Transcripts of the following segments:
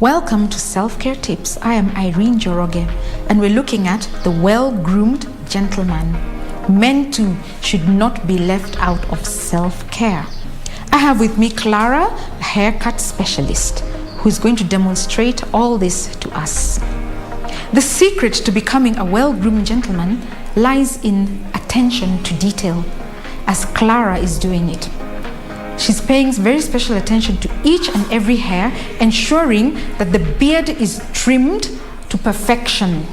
Welcome to Self-Care Tips. I am Irene Joroge, and we're looking at the well-groomed gentleman. Men too should not be left out of self-care. I have with me Clara, a haircut specialist, who is going to demonstrate all this to us. The secret to becoming a well-groomed gentleman lies in attention to detail, as Clara is doing it. She's paying very special attention to each and every hair, ensuring that the beard is trimmed to perfection.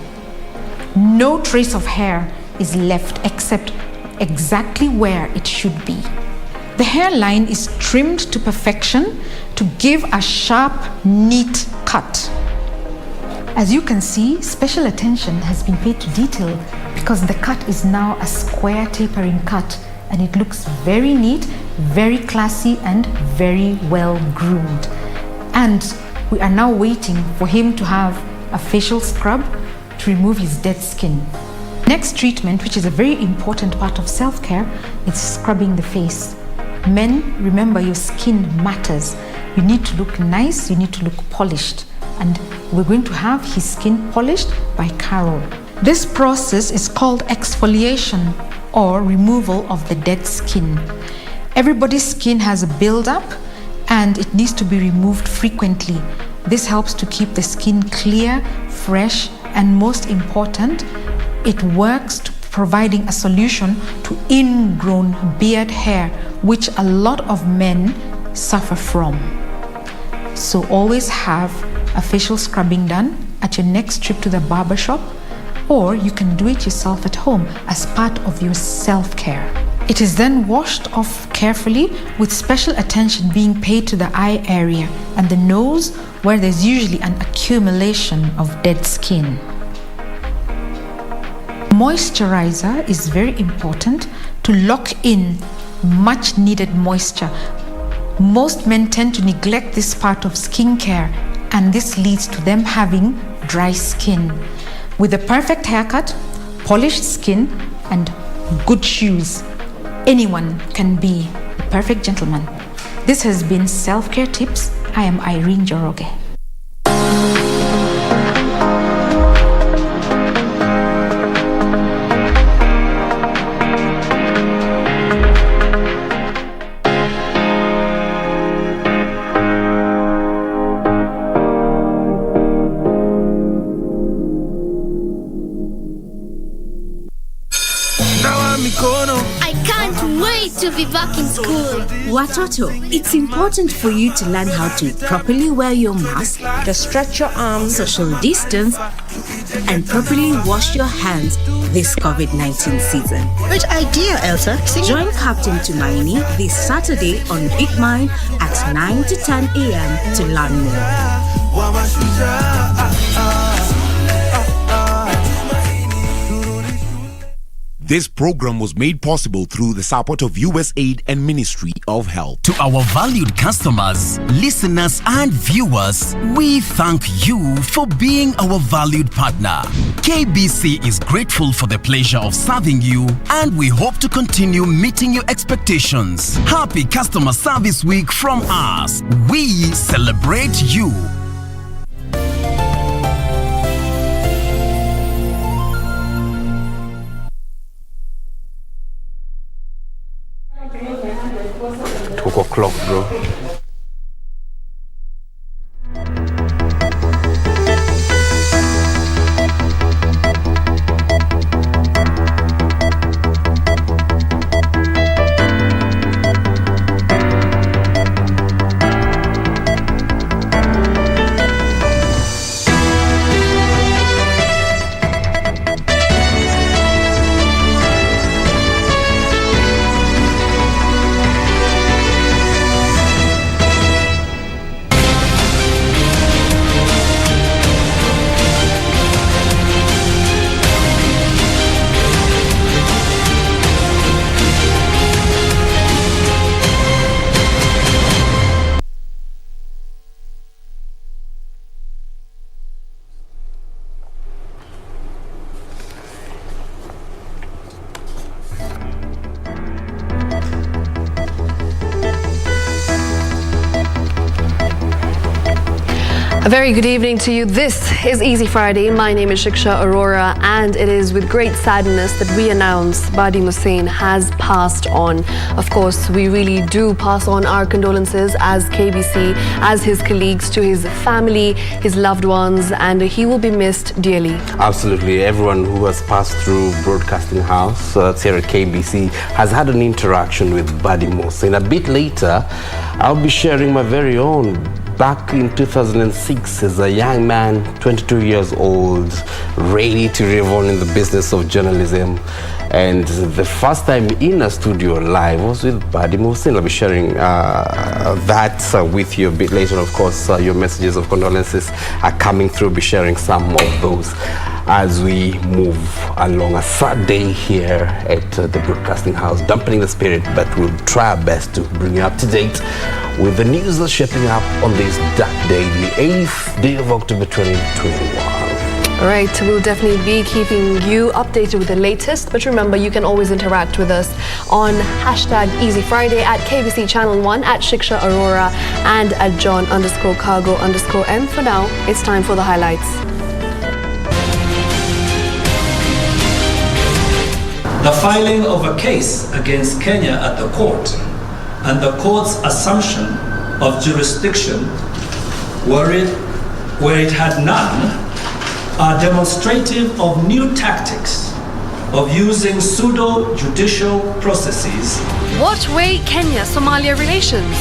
No trace of hair is left except exactly where it should be. The hairline is trimmed to perfection to give a sharp, neat cut. As you can see, special attention has been paid to detail because the cut is now a square tapering cut, and it looks very neat, very classy, and very well groomed. And we are now waiting for him to have a facial scrub to remove his dead skin. Next treatment, which is a very important part of self-care, is scrubbing the face. Men, remember, your skin matters. You need to look nice, you need to look polished. And we're going to have his skin polished by Carol. This process is called exfoliation, or removal of the dead skin. Everybody's skin has a build-up and it needs to be removed frequently. This helps to keep the skin clear, fresh, and most important, it works to providing a solution to ingrown beard hair, which a lot of men suffer from. So always have a facial scrubbing done at your next trip to the barber shop, or you can do it yourself at home as part of your self-care. It is then washed off carefully, with special attention being paid to the eye area and the nose, where there's usually an accumulation of dead skin. Moisturizer is very important to lock in much needed moisture. Most men tend to neglect this part of skincare, and this leads to them having dry skin. With a perfect haircut, polished skin, and good shoes, anyone can be the perfect gentleman. This has been Self-Care Tips. I am Irene Joroge. I can't wait to be back in school. Watoto, it's important for you to learn how to properly wear your mask, to stretch your arms, social distance, and properly wash your hands this COVID-19 season. Great idea, Elsa. Join Captain Tumaini this Saturday on Big Mind at 9 to 10 a.m. to learn more. This program was made possible through the support of USAID and Ministry of Health. To our valued customers, listeners, and viewers, we thank you for being our valued partner. KBC is grateful for the pleasure of serving you, and we hope to continue meeting your expectations. Happy Customer Service Week from us. We celebrate you. O'clock, bro. A very good evening to you. This is Easy Friday. My name is Shiksha, Arora, and it is with great sadness that we announce Badi Muhsin has passed on. Of course, we really do pass on our condolences as KBC, as his colleagues, to his family, his loved ones, and he will be missed dearly. Absolutely. Everyone who has passed through Broadcasting House here at KBC has had an interaction with Badi Muhsin. A bit later, I'll be sharing my very own. Back in 2006, as a young man, 22 years old, ready to live on in the business of journalism. And the first time in a studio live was with Badi Muhsin. I'll be sharing that with you a bit later. Of course, your messages of condolences are coming through. I'll be sharing some of those as we move along a sad day here at the Broadcasting House, dampening the spirit, but we'll try our best to bring you up to date with the news that's shaping up on this dark day, the 8th day of October 2021. All right, we'll definitely be keeping you updated with the latest, but remember, you can always interact with us on #EasyFriday at KBC Channel 1, at Shiksha Arora, and at John_Kago_M. For now, it's time for the highlights. The filing of a case against Kenya at the court and the court's assumption of jurisdiction where it had none are demonstrative of new tactics of using pseudo-judicial processes. What way Kenya-Somalia relations?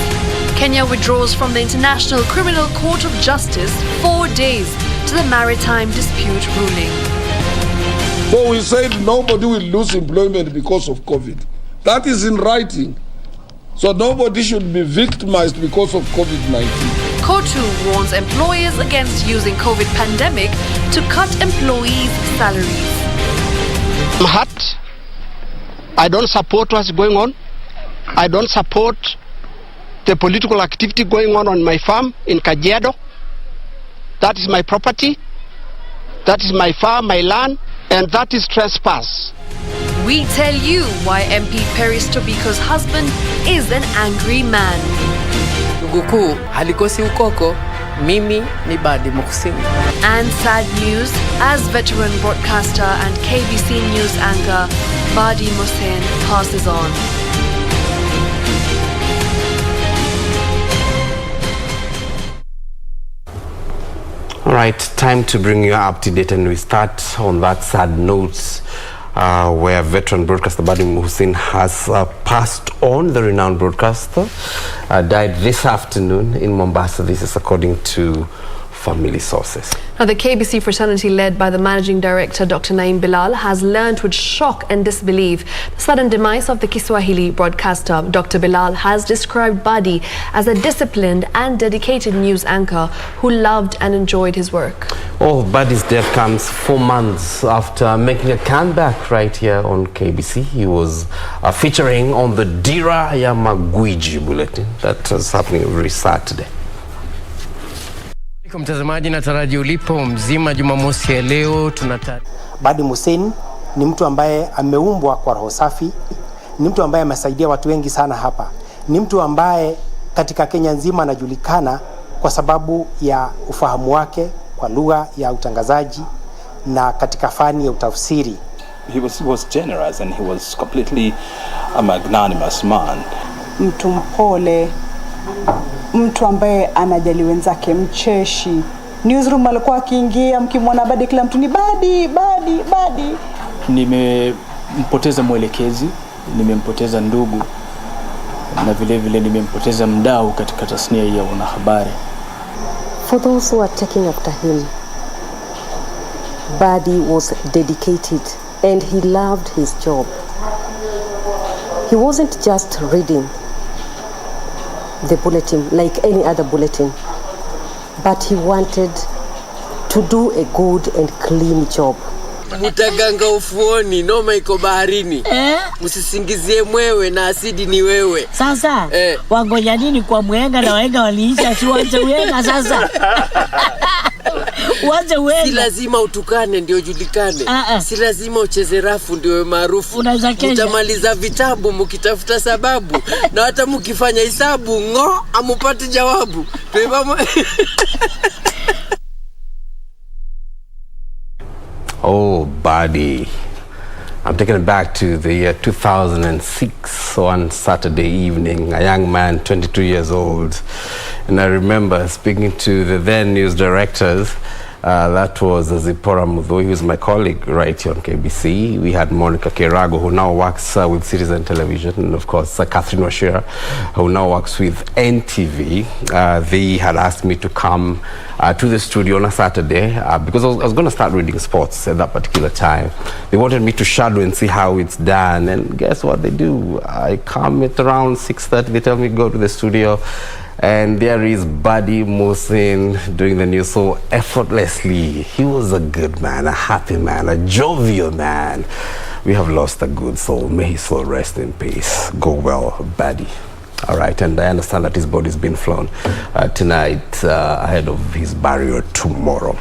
Kenya withdraws from the International Criminal Court of Justice 4 days to the maritime dispute ruling. So we said nobody will lose employment because of COVID. That is in writing. So nobody should be victimized because of COVID-19. Kotu warns employers against using COVID pandemic to cut employees' salaries. I'm hurt. I don't support what's going on. I don't support the political activity going on my farm in Kajiado. That is my property. That is my farm, my land, and that is trespass. We tell you why MP Paris Tobiko's husband is an angry man. Ndugu halikosi ukoko, mimi ni Badi Muhsin. And sad news, as veteran broadcaster and KBC News anchor, Badi Muhsin passes on. All right, time to bring you up to date, and we start on that sad note where veteran broadcaster Badi Muhsin has passed on. The renowned broadcaster died this afternoon in Mombasa. This is according to family sources. Now, the KBC fraternity, led by the managing director, Dr. Naim Bilal, has learned with shock and disbelief the sudden demise of the Kiswahili broadcaster. Dr. Bilal has described Badi as a disciplined and dedicated news anchor who loved and enjoyed his work. Oh, Badi's death comes 4 months after making a comeback right here on KBC. He was featuring on the Dira ya Magwiji bulletin that was happening every Saturday. Mtazamaji, nataraji ulipo mzima Jumamosi ya leo. Badi Muhsin ni mtu ambaye ameumbwa kwa roho safi, ni mtu ambaye amesaidia watu wengi sana hapa, ni mtu ambaye katika Kenya nzima anajulikana kwa sababu ya ufahamu wake kwa lugha ya utangazaji na katika fani ya utafsiri. He was generous and he was completely a magnanimous man. Mtu mpole, mtu ambaye anajali wenzake, mcheshi. Newsroom alikuwa akiingia, mkimwona Badi, kila mtu ni Badi, Badi, Badi. Nimempoteza mwelekezi, nimempoteza ndugu, na vile vile nimempoteza mdau katika tasnia ya wanahabari. For those who are taking after him, Badi was dedicated and he loved his job. He wasn't just reading the bulletin like any other bulletin, but he wanted to do a good and clean job. Mutaganga ufuoni, noma iko baharini. Msisingizie mwewe na asidi ni wewe. Sasa, wangoja nini kwa mwenga na wenga waliisha tuache wenga sasa. Uanze wewe. Si lazima utukane ndio julikane. Si lazima ucheze rafu ndio maarufu. Utamaliza vitabu mkitafuta sababu. Na hata mkifanya hesabu amupate jawabu. Oh, Badi. I'm taking it back to the year 2006, one Saturday evening, a young man, 22 years old. And I remember speaking to the then news directors. That was Zipporah Mudhui, who was my colleague right here on KBC. We had Monica Kago, who now works with Citizen Television, and of course Catherine Washira, who now works with NTV. They had asked me to come to the studio on a Saturday because I was going to start reading sports at that particular time. They wanted me to shadow and see how it's done, and guess what they do? I come at around 6:30. They tell me go to the studio. And there is Badi Muhsin doing the news so effortlessly. He was a good man, a happy man, a jovial man. We have lost a good soul. May his soul rest in peace. Go well, Badi. All right, and I understand that his body's been flown tonight ahead of his burial tomorrow.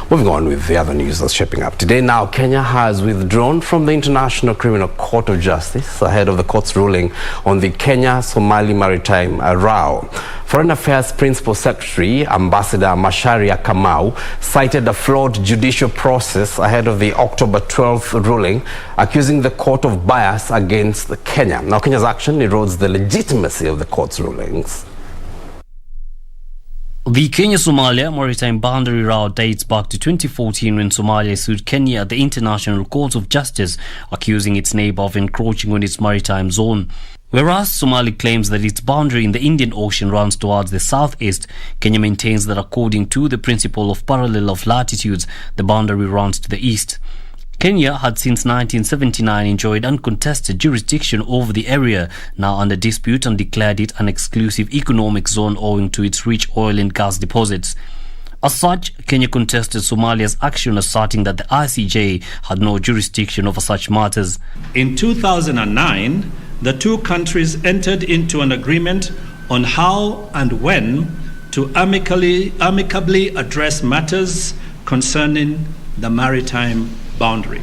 Moving on with the other news that's shaping up today. Now, Kenya has withdrawn from the International Criminal Court of Justice ahead of the court's ruling on the Kenya-Somalia maritime row. Foreign Affairs Principal Secretary, Ambassador Macharia Kamau, cited a flawed judicial process ahead of the October 12th ruling, accusing the court of bias against Kenya. Now, Kenya's action erodes the legitimacy of the court's rulings. The Kenya-Somalia maritime boundary row dates back to 2014 when Somalia sued Kenya at the International Court of Justice, accusing its neighbor of encroaching on its maritime zone. Whereas Somalia claims that its boundary in the Indian Ocean runs towards the southeast, Kenya maintains that according to the principle of parallel of latitudes, the boundary runs to the east. Kenya had since 1979 enjoyed uncontested jurisdiction over the area, now under dispute, and declared it an exclusive economic zone owing to its rich oil and gas deposits. As such, Kenya contested Somalia's action, asserting that the ICJ had no jurisdiction over such matters. In 2009, the two countries entered into an agreement on how and when to amicably address matters concerning the maritime boundary.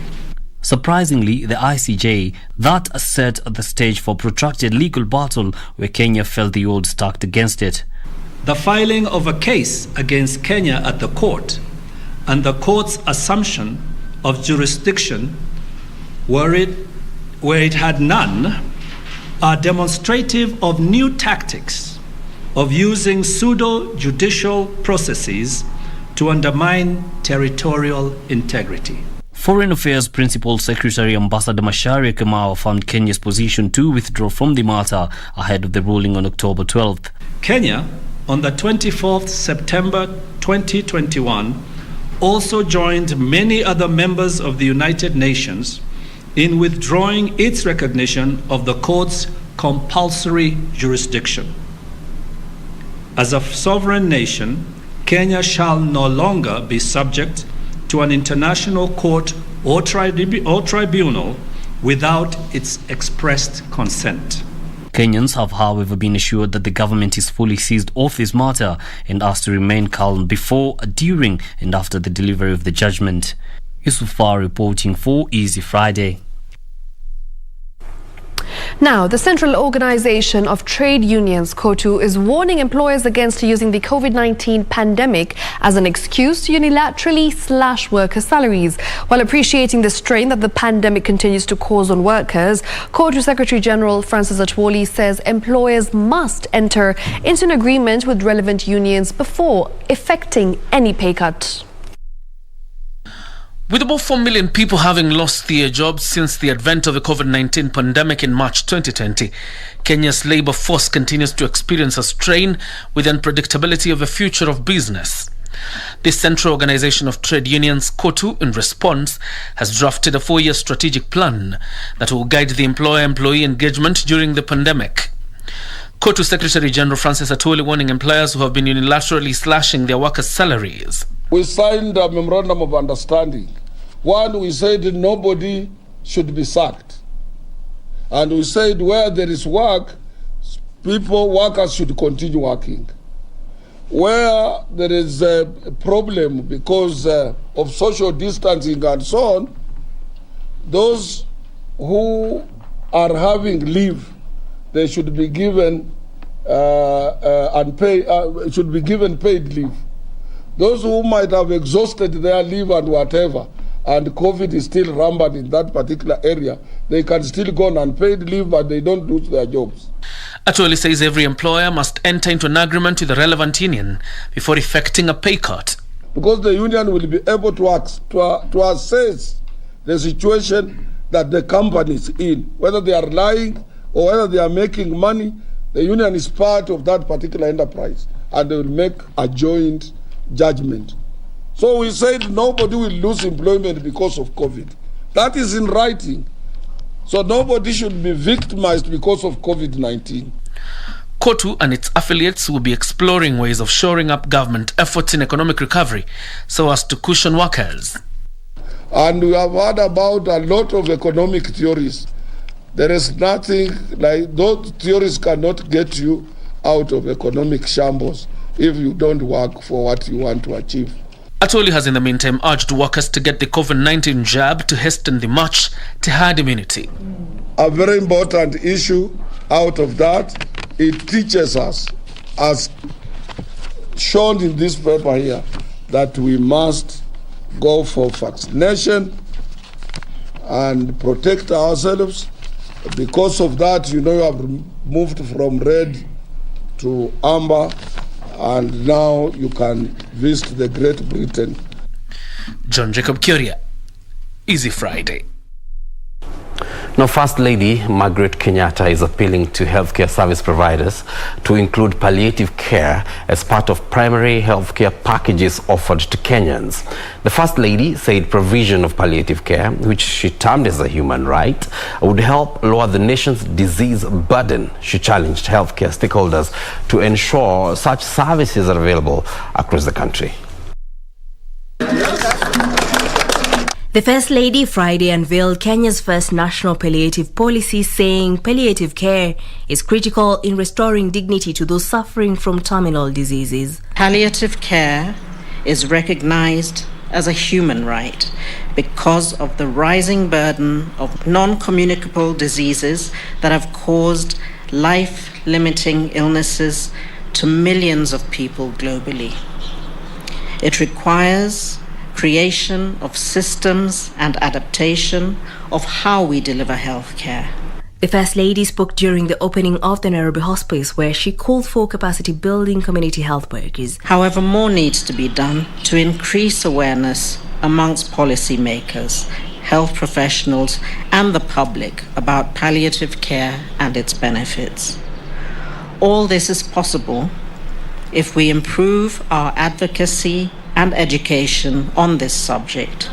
Surprisingly, the ICJ, that set the stage for protracted legal battle where Kenya felt the odds stacked against it. The filing of a case against Kenya at the court and the court's assumption of jurisdiction where it had none are demonstrative of new tactics of using pseudo-judicial processes to undermine territorial integrity. Foreign Affairs Principal Secretary Ambassador Macharia Kamau affirmed Kenya's position to withdraw from the matter ahead of the ruling on October 12th. Kenya, on the 24th September 2021, also joined many other members of the United Nations in withdrawing its recognition of the court's compulsory jurisdiction. As a sovereign nation, Kenya shall no longer be subject to an international court or tribunal without its expressed consent. Kenyans have, however, been assured that the government is fully seized of this matter and asked to remain calm before, during and after the delivery of the judgment. Yusufar reporting for Easy Friday. Now, the Central Organization of Trade Unions, KOTU, is warning employers against using the COVID-19 pandemic as an excuse to unilaterally slash workers' salaries. While appreciating the strain that the pandemic continues to cause on workers, KOTU Secretary General Francis Atwoli says employers must enter into an agreement with relevant unions before effecting any pay cut. With about 4 million people having lost their jobs since the advent of the COVID-19 pandemic in March 2020, Kenya's labour force continues to experience a strain with unpredictability of the future of business. The Central Organization of Trade Unions, KOTU, in response, has drafted a 4-year strategic plan that will guide the employer-employee engagement during the pandemic. KOTU Secretary General Francis Atwoli warning employers who have been unilaterally slashing their workers' salaries. We signed a memorandum of understanding. One, we said nobody should be sacked. And we said where there is work, workers should continue working. where there is a problem because of social distancing and so on, those who are having leave, they should be given should be given paid leave. Those who might have exhausted their leave and whatever, and COVID is still rampant in that particular area, they can still go on unpaid leave, but they don't lose their jobs. Atwoli says every employer must enter into an agreement with the relevant union before effecting a pay cut. Because the union will be able to assess the situation that the company is in, whether they are lying or whether they are making money. The union is part of that particular enterprise, and they will make a joint judgment. So we said nobody will lose employment because of COVID. That is in writing. So nobody should be victimized because of COVID-19. KOTU and its affiliates will be exploring ways of shoring up government efforts in economic recovery so as to cushion workers. And we have heard about a lot of economic theories. There is nothing like those theories cannot get you out of economic shambles if you don't work for what you want to achieve. Atwoli has in the meantime urged workers to get the COVID-19 jab to hasten the march to herd immunity. A very important issue out of that, it teaches us, as shown in this paper here, that we must go for vaccination and protect ourselves. Because of that, you have moved from red to amber, and now you can visit the Great Britain. John Jacob Kuria, Easy Friday. Now, First Lady Margaret Kenyatta is appealing to healthcare service providers to include palliative care as part of primary healthcare packages offered to Kenyans. The First Lady said provision of palliative care, which she termed as a human right, would help lower the nation's disease burden. She challenged healthcare stakeholders to ensure such services are available across the country. The First Lady Friday unveiled Kenya's first national palliative policy, saying palliative care is critical in restoring dignity to those suffering from terminal diseases. Palliative care is recognized as a human right because of the rising burden of non-communicable diseases that have caused life-limiting illnesses to millions of people globally. It requires creation of systems and adaptation of how we deliver health care. The First Lady spoke during the opening of the Nairobi Hospice, where she called for capacity building community health workers. However, more needs to be done to increase awareness amongst policymakers, health professionals, and the public about palliative care and its benefits. All this is possible if we improve our advocacy and education on this subject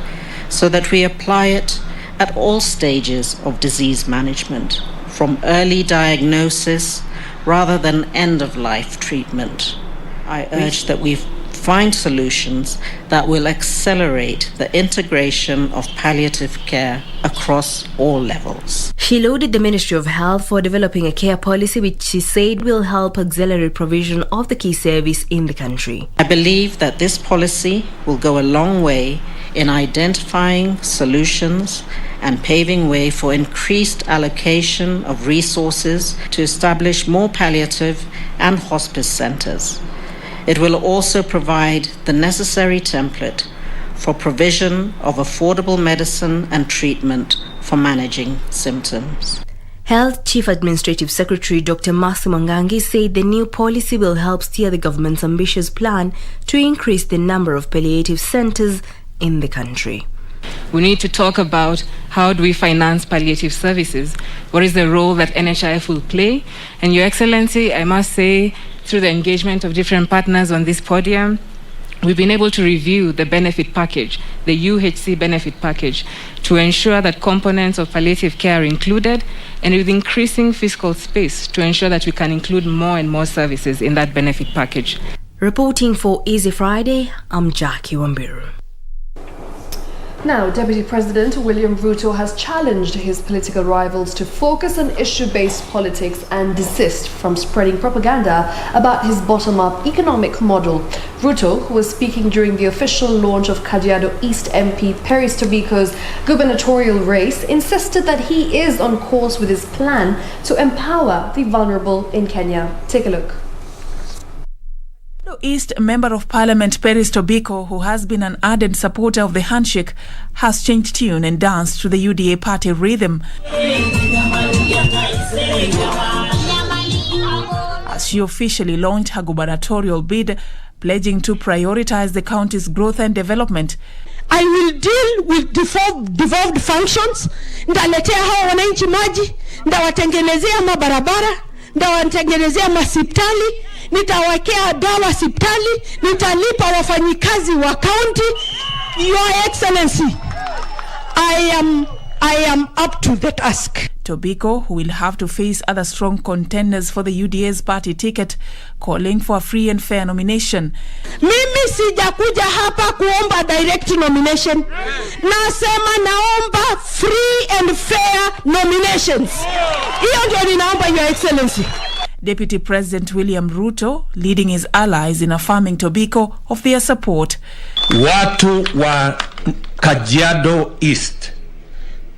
so that we apply it at all stages of disease management, from early diagnosis rather than end-of-life treatment. I urge that we find solutions that will accelerate the integration of palliative care across all levels. She lauded the Ministry of Health for developing a care policy which she said will help accelerate provision of the key service in the country. I believe that this policy will go a long way in identifying solutions and paving way for increased allocation of resources to establish more palliative and hospice centers. It will also provide the necessary template for provision of affordable medicine and treatment for managing symptoms. Health Chief Administrative Secretary Dr. Muhsin said the new policy will help steer the government's ambitious plan to increase the number of palliative centers in the country. We need to talk about how do we finance palliative services, what is the role that NHIF will play, and Your Excellency, I must say, through the engagement of different partners on this podium, we've been able to review the benefit package, the UHC benefit package, to ensure that components of palliative care are included, and with increasing fiscal space to ensure that we can include more and more services in that benefit package. Reporting for Easy Friday, I'm Jackie Wambiru. Now, Deputy President William Ruto has challenged his political rivals to focus on issue-based politics and desist from spreading propaganda about his bottom-up economic model. Ruto, who was speaking during the official launch of Kajiado East MP Peris Tobiko's gubernatorial race, insisted that he is on course with his plan to empower the vulnerable in Kenya. Take a look. East Member of Parliament Peris Tobiko, who has been an ardent supporter of the handshake, has changed tune and danced to the UDA party rhythm as she officially launched her gubernatorial bid, pledging to prioritize the county's growth and development. I will deal with devolved functions. Ndaletea hao wananchi maji, ndawatengenezea mabarabara, ndawatengenezea masipitali, nitawekea dawa hospitali, nitalipa wafanyikazi wa county. Your Excellency, I am up to the task. Tobiko, who will have to face other strong contenders for the UDA's party ticket, calling for a free and fair nomination. Mimi sijakuja hapa kuomba direct nomination. Nasema naomba free and fair nominations. Hiyo ndio ninaomba, Your Excellency. Deputy President William Ruto leading his allies in affirming Tobiko of their support. Watu wa Kajiado East,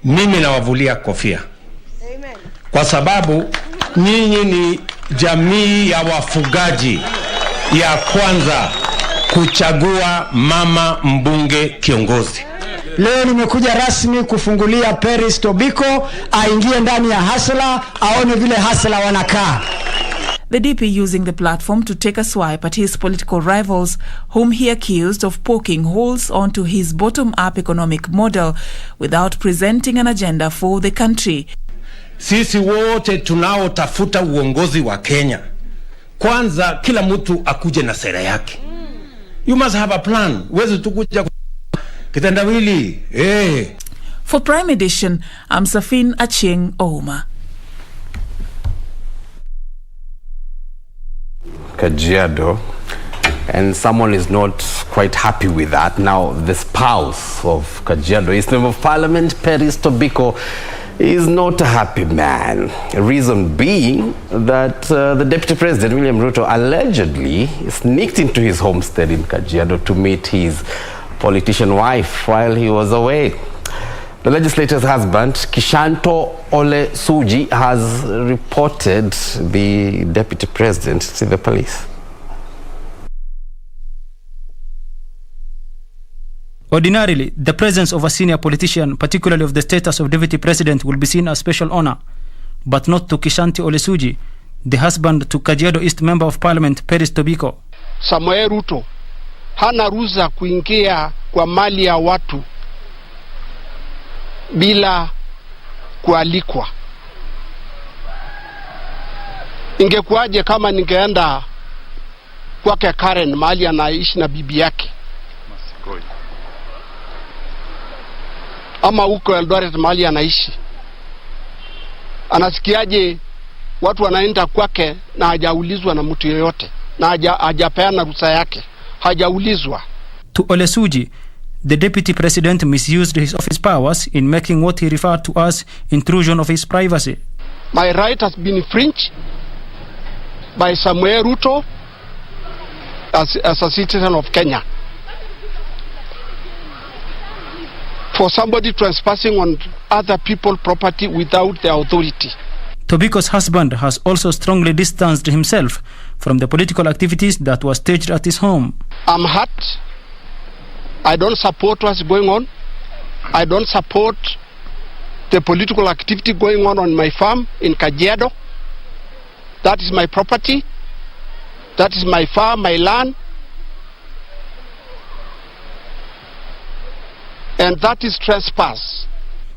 mimi nawavulia kofia. Amen. Kwa sababu nyinyi ni jamii ya wafugaji ya kwanza kuchagua mama mbunge kiongozi. Leo nimekuja rasmi kufungulia Peris Tobiko aingie ndani ya hasla, aone vile hasla wanakaa. The DP using the platform to take a swipe at his political rivals, whom he accused of poking holes onto his bottom-up economic model without presenting an agenda for the country. Sisi wote tunaotafuta uongozi wa Kenya, kwanza kila mtu akuje na sera yake. You must have a plan. Uweze tukuja kitendawili. For Prime Edition, I'm Safin Achieng Ouma. Kajiado, and someone is not quite happy with that. Now, the spouse of Kajiado, East Member of Parliament Peris Tobiko, is not a happy man. Reason being that the Deputy President William Ruto allegedly sneaked into his homestead in Kajiado to meet his politician wife while he was away. The legislator's husband, Kishanto Ole Suji, has reported the Deputy President to the police. Ordinarily, the presence of a senior politician, particularly of the status of Deputy President, will be seen as special honor, but not to Kishanti Ole Suji, the husband to Kajiado East Member of Parliament Peris Tobiko. Samuel Ruto hana ruhusa kuingia kwa mali ya watu bila kualikwa. Ingekuwaje kama ningeenda kwake Karen mahali anaishi na bibi yake, ama huko Eldoret mahali anaishi? Anasikiaje watu wanaenda kwake na hajaulizwa na mtu yoyote, na hajapeana ruhusa yake, hajaulizwa? To Ole Suji, the Deputy President misused his office powers in making what he referred to as intrusion of his privacy. My right has been infringed by Samuel Ruto as a citizen of Kenya for somebody trespassing on other people's property without their authority. Tobiko's husband has also strongly distanced himself from the political activities that were staged at his home. I'm hurt. I don't support what's going on. I don't support the political activity going on my farm in Kajiado. That is my property. That is my farm, my land. And that is trespass.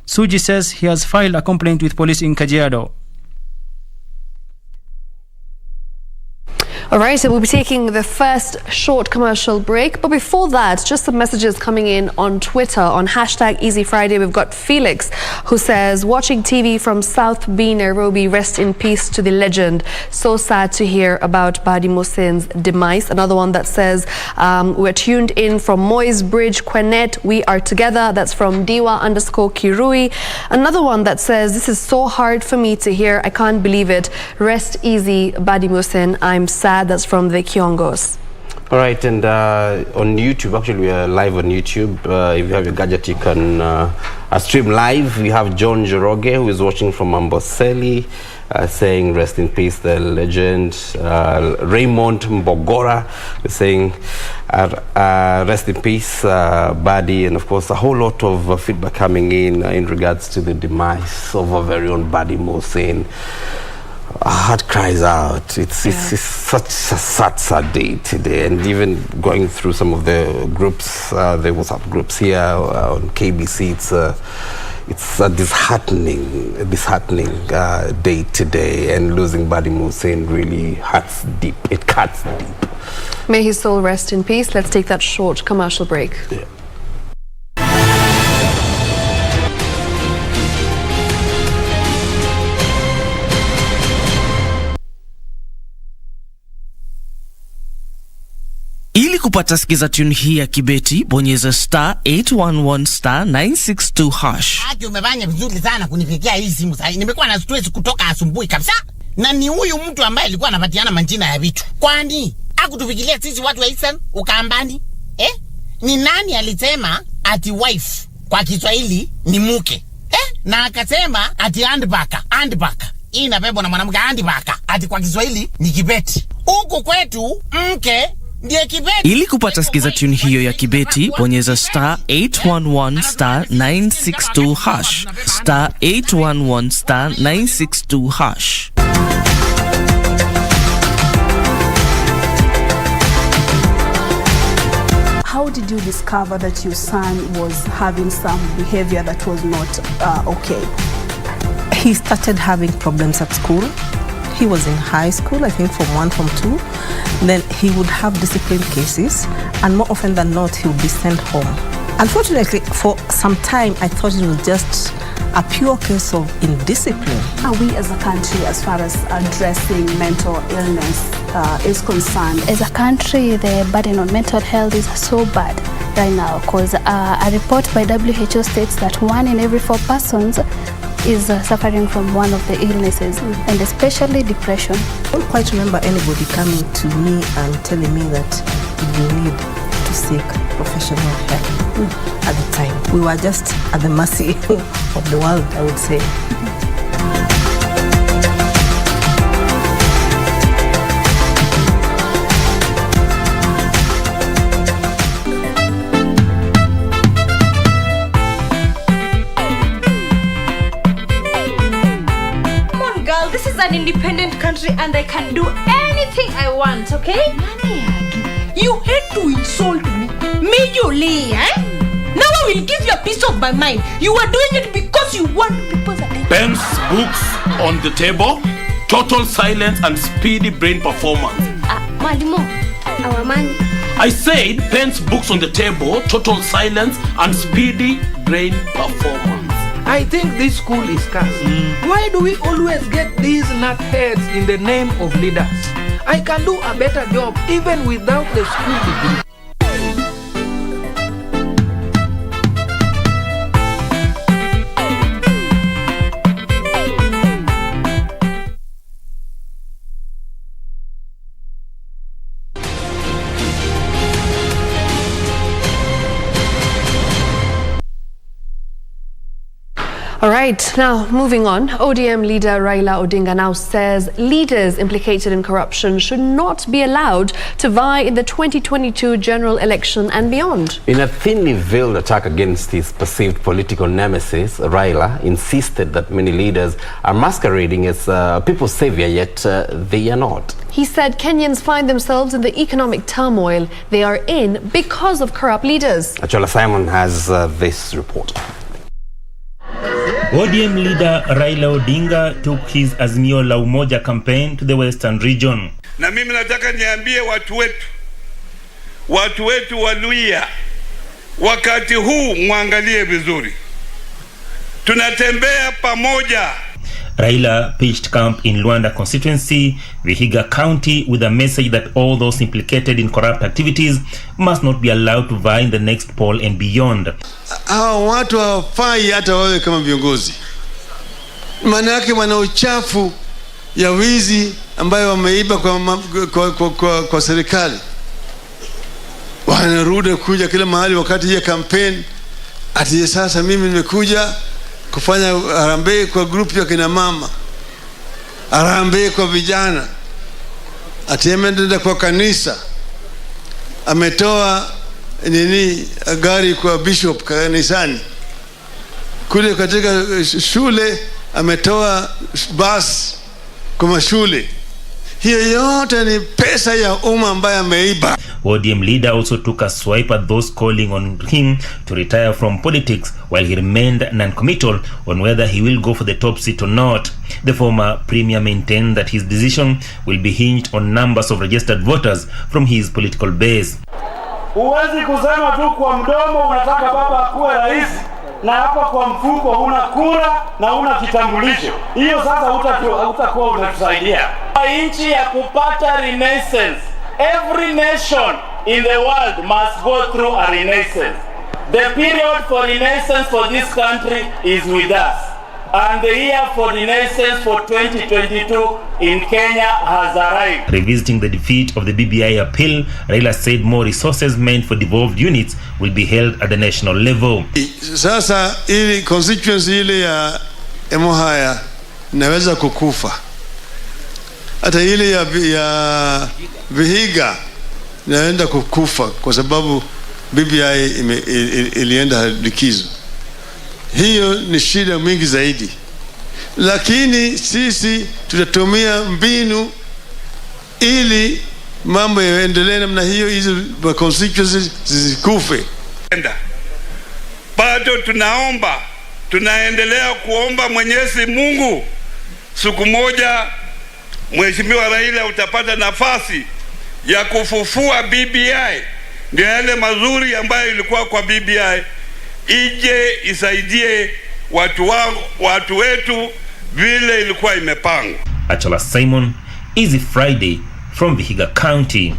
Suji says he has filed a complaint with police in Kajiado. All right, so we'll be taking the first short commercial break. But before that, just some messages coming in on Twitter on #EasyFriday. We've got Felix, who says, watching TV from South B, Nairobi, rest in peace to the legend. So sad to hear about Badi Muhsin's demise. Another one that says, we're tuned in from Moy's Bridge, Quenet. We are together. That's from Diwa_Kirui. Another one that says, this is so hard for me to hear. I can't believe it. Rest easy, Badi Muhsin. I'm sad. That's from the Kiongos. All right, and on YouTube, actually we are live on YouTube. If you have your gadget, you can stream live. We have John Joroge, who is watching from Amboseli, saying rest in peace, the legend. Raymond Mbogora is saying rest in peace, Badi, and of course a whole lot of feedback coming in regards to the demise of our very own Badi Muhsin. Our heart cries out. It's such a sad day today, and even going through some of the groups, the WhatsApp groups here on KBC, it's a disheartening day today, and losing Badi Muhsin really hurts deep. It cuts deep. May his soul rest in peace. Let's take that short commercial break. Yeah. Ili kupata sikiza tune hii ya kibeti, bonyeza *811*962#. Haki umefanya vizuri sana kunifikia hii simu sasa. Nimekuwa na stress kutoka asubuhi kabisa. Na ni huyu mtu ambaye alikuwa anapatiana majina ya vitu. Kwani hakutufikiria sisi watu wa Eastern Ukambani? Ni nani alisema ati wife kwa Kiswahili ni mke? Na akasema ati handbaka. Hii inabebwa na mwanamke, handbaka. Ati kwa Kiswahili ni kibeti. Huku kwetu mke ndiye kibeti. Ili kupata sikiza tune hiyo ya kibeti, bonyeza *811*962#. *811*962#. How did you discover that your son was having some behavior that was not okay? He started having problems at school. He was in high school, I think Form 1, Form 2. Then he would have discipline cases, and more often than not, he would be sent home. Unfortunately, for some time, I thought it was just a pure case of indiscipline. Are we as a country, as far as addressing mental illness is concerned? As a country, the burden on mental health is so bad right now, because a report by WHO states that 1 in every 4 persons is suffering from one of the illnesses, and especially depression. I don't quite remember anybody coming to me and telling me that you need to seek professional help at the time. We were just at the mercy of the world, I would say. This is an independent country and I can do anything I want, okay? You hate to insult me majorly, Now I will give you a piece of my mind. You are doing it because you want people's attention. Pens, books on the table, total silence and speedy brain performance. Malimo, our man. I said pens, books on the table, total silence and speedy brain performance. I think this school is cursed. Why do we always get these nutheads in the name of leaders? I can do a better job even without the school degree. All right, now moving on. ODM leader Raila Odinga now says leaders implicated in corruption should not be allowed to vie in the 2022 general election and beyond. In a thinly veiled attack against his perceived political nemesis, Raila insisted that many leaders are masquerading as people's savior, yet they are not. He said Kenyans find themselves in the economic turmoil they are in because of corrupt leaders. Achola Simon has this report. ODM leader Raila Odinga took his Azimio la Umoja campaign to the Western region. Na mimi nataka niambie watu wetu wa Luhya, wakati huu muangalie vizuri. Tunatembea pamoja. Raila pitched camp in Luanda constituency, Vihiga County, with a message that all those implicated in corrupt activities must not be allowed to vie in the next poll and beyond. Hao watu hawafai hata wawe kama viongozi. Maana yake wana uchafu ya wizi ambayo wameiba kwa serikali. Wanarudi kuja kila mahali wakati ya campaign. Ati sasa mimi nimekuja kufanya harambee kwa group ya kina mama, harambee kwa vijana. Ati ameenda kwa kanisa, ametoa gari kwa bishop kanisani. Kule katika shule ametoa bus kwa mashule. Hiyo yote ni pesa ya umma ambayo ameiba. ODM leader also took a swipe at those calling on him to retire from politics, while he remained non-committal on whether he will go for the top seat or not. The former premier maintained that his decision will be hinged on numbers of registered voters from his political base. Huwezi kusema tu kwa mdomo unataka baba akuwe rais na hapa kwa mfuko huna kura na huna kitambulisho. Hiyo sasa utakuwa unatusaidia. Nchi ya kupata renaissance. Every nation in the world must go through a renaissance. The period for renaissance for this country is with us. And the year for renaissance for 2022 in Kenya has arrived. Revisiting the defeat of the BBI appeal, Raila said more resources meant for devolved units will be held at the national level. Sasa ili constituency ile ya Emuhaya inaweza kukufa. Hata ile ya Vihiga inaenda kukufa kwa sababu BBI ilienda likizo. Hiyo ni shida mingi zaidi. Lakini sisi tutatumia mbinu ili mambo yaendelee namna hiyo, hizo constituencies zisikufe. Bado tunaendelea kuomba Mwenyezi Mungu, siku moja Mheshimiwa Raila utapata nafasi ya kufufua BBI. Ndio yale mazuri ambayo ilikuwa kwa BBI ije isaidie watu wetu vile ilikuwa imepangwa. Achala Simon, Easy Friday from Vihiga County.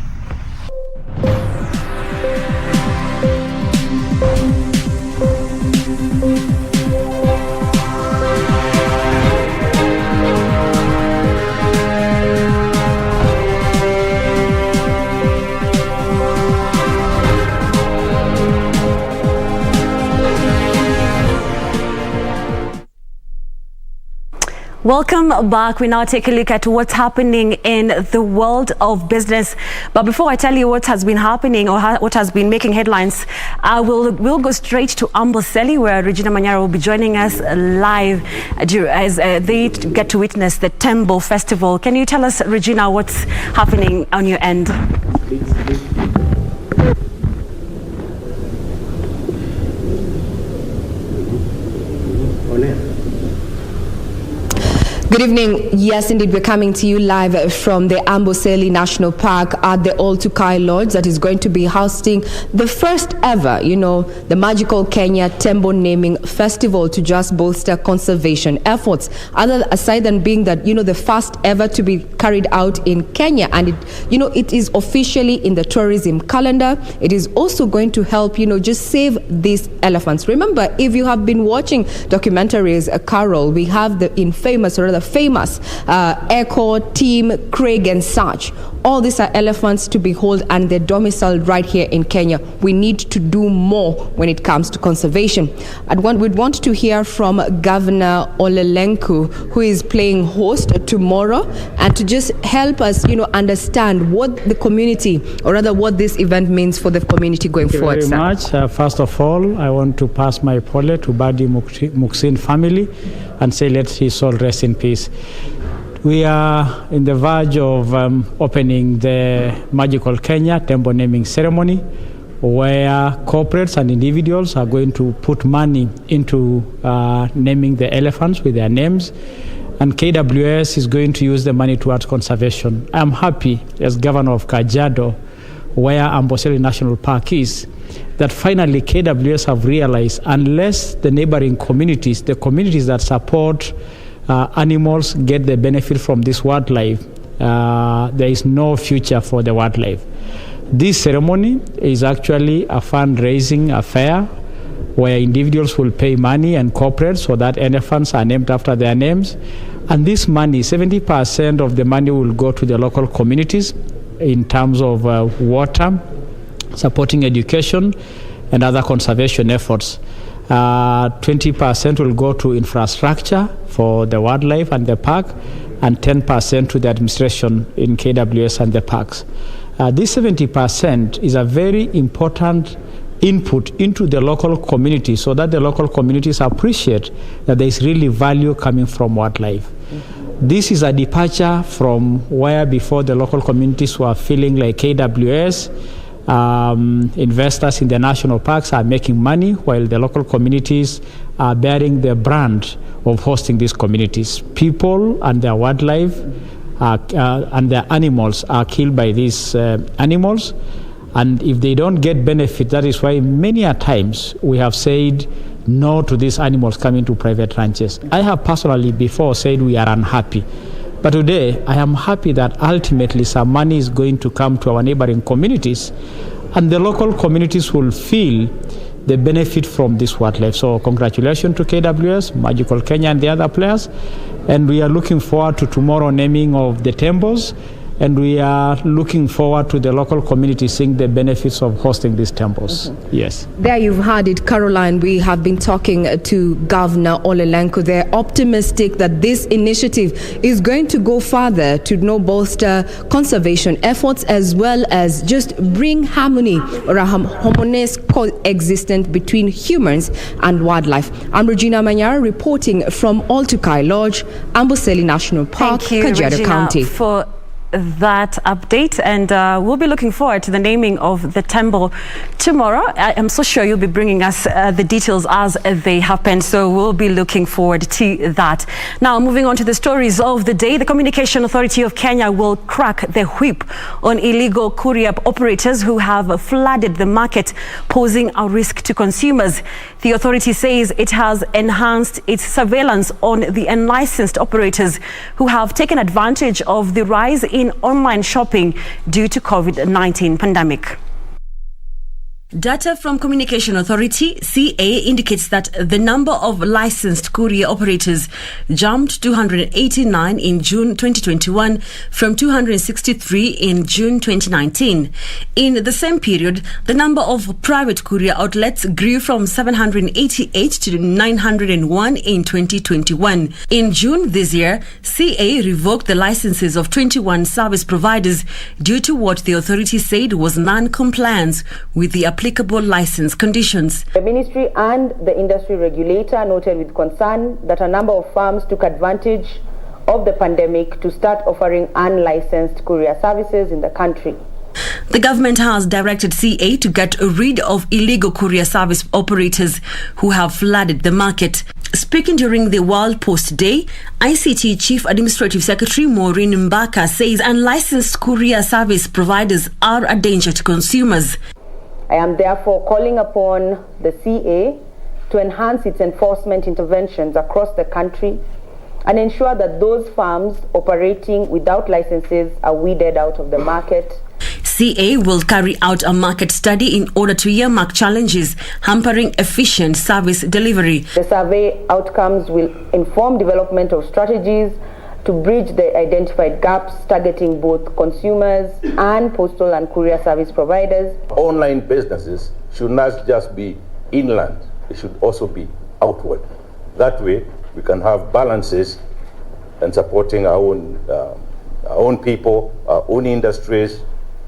Welcome back. We now take a look at what's happening in the world of business. But before I tell you what has been happening or what has been making headlines, we'll go straight to Amboseli, where Regina Manyara will be joining us live as they get to witness the Tembo Festival. Can you tell us, Regina, what's happening on your end? Good evening. Yes, indeed, we're coming to you live from the Amboseli National Park at the Oltukai Lodge that is going to be hosting the first ever, the magical Kenya Tembo Naming Festival to just bolster conservation efforts. Aside than being that, the first ever to be carried out in Kenya, and it is officially in the tourism calendar. It is also going to help, just save these elephants. Remember, if you have been watching documentaries, Carol, we have the infamous, or rather famous Echo, Team, Craig and such. All these are elephants to behold, and they're domiciled right here in Kenya. We need to do more when it comes to conservation. We'd want to hear from Governor Olelenku, who is playing host tomorrow, and to just help us, understand what the community, or rather what this event means for the community going forward. Thank you very much. First of all, I want to pass my pole to Badi Muhsin family and say let his soul rest in peace. We are in the verge of opening the magical Kenya Tembo naming ceremony, where corporates and individuals are going to put money into naming the elephants with their names, and KWS is going to use the money towards conservation. I'm happy as governor of Kajiado, where Amboseli National Park is, that finally KWS have realized unless the neighboring communities, the communities that support animals, get the benefit from this wildlife, there is no future for the wildlife. This ceremony is actually a fundraising affair where individuals will pay money and corporates so that elephants are named after their names. And this money, 70% of the money will go to the local communities in terms of water, supporting education, and other conservation efforts. 20% will go to infrastructure for the wildlife and the park, and 10% to the administration in KWS and the parks. This 70% is a very important input into the local community so that the local communities appreciate that there is really value coming from wildlife. This is a departure from where before the local communities were feeling like KWS, investors in the national parks are making money while the local communities are bearing the brand of hosting these communities. People and their wildlife and their animals are killed by these animals, and if they don't get benefit, that is why many a times we have said no to these animals coming to private ranches. I have personally before said we are unhappy, but today I am happy that ultimately some money is going to come to our neighboring communities, and the local communities will feel the benefit from this wildlife. So congratulations to KWS, Magical Kenya, and the other players. And we are looking forward to tomorrow naming of the temples. And we are looking forward to the local community seeing the benefits of hosting these temples. Yes. There you've heard it, Caroline. We have been talking to Governor Olelenko. They're optimistic that this initiative is going to go further to bolster conservation efforts as well as just bring harmony or a harmonious coexistence between humans and wildlife. I'm Regina Manyara reporting from Oltukai Lodge, Amboseli National Park, Kajiado County. For that update, and we'll be looking forward to the naming of the temple tomorrow. I'm so sure you'll be bringing us the details as they happen, so we'll be looking forward to that. Now, moving on to the stories of the day, the Communication Authority of Kenya will crack the whip on illegal courier operators who have flooded the market, posing a risk to consumers. The authority says it has enhanced its surveillance on the unlicensed operators who have taken advantage of the rise in online shopping due to COVID-19 pandemic. Data from Communication Authority, CA, indicates that the number of licensed courier operators jumped 289 in June 2021 from 263 in June 2019. In the same period, the number of private courier outlets grew from 788 to 901 in 2021. In June this year, CA revoked the licenses of 21 service providers due to what the authority said was non-compliance with the applicable license conditions. The ministry and the industry regulator noted with concern that a number of firms took advantage of the pandemic to start offering unlicensed courier services in the country. The government has directed CA to get rid of illegal courier service operators who have flooded the market. Speaking during the World Post Day, ICT Chief Administrative Secretary Maureen Mbaka says unlicensed courier service providers are a danger to consumers. I am therefore calling upon the CA to enhance its enforcement interventions across the country and ensure that those firms operating without licenses are weeded out of the market. CA will carry out a market study in order to earmark challenges hampering efficient service delivery. The survey outcomes will inform development of strategies to bridge the identified gaps targeting both consumers and postal and courier service providers. Online businesses should not just be inland, it should also be outward. That way we can have balances and supporting our own people, our own industries,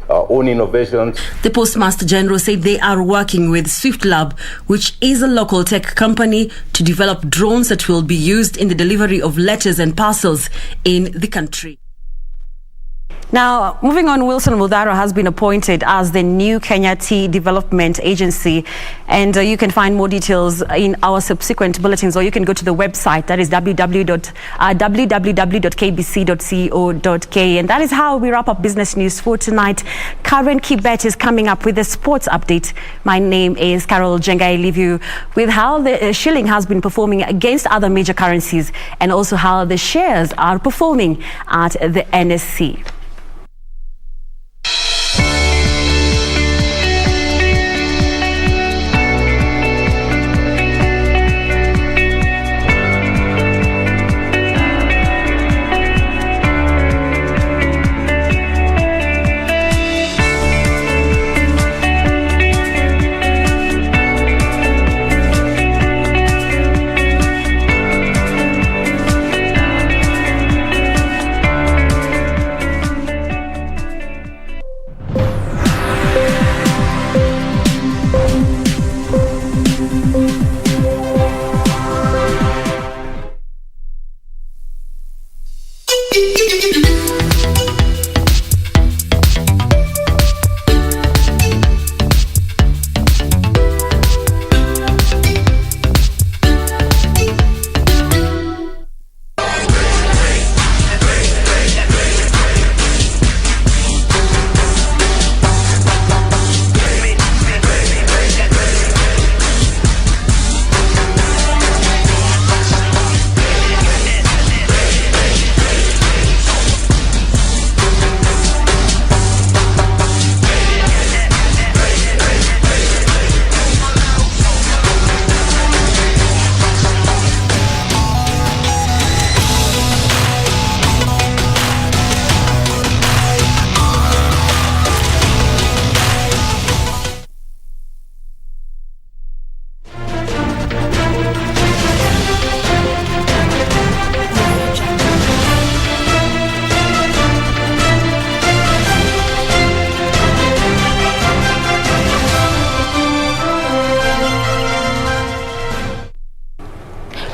our own innovations. The Postmaster General said they are working with Swift Lab, which is a local tech company, to develop drones that will be used in the delivery of letters and parcels in the country. Now, moving on, Wilson Mudhara has been appointed as the new Kenya Tea Development Agency, and you can find more details in our subsequent bulletins, or you can go to the website, that is www.kbc.co.ke. And that is how we wrap up business news for tonight. Karen Kibet is coming up with a sports update. My name is Carol Jenga. I leave you with how the shilling has been performing against other major currencies, and also how the shares are performing at the NSC.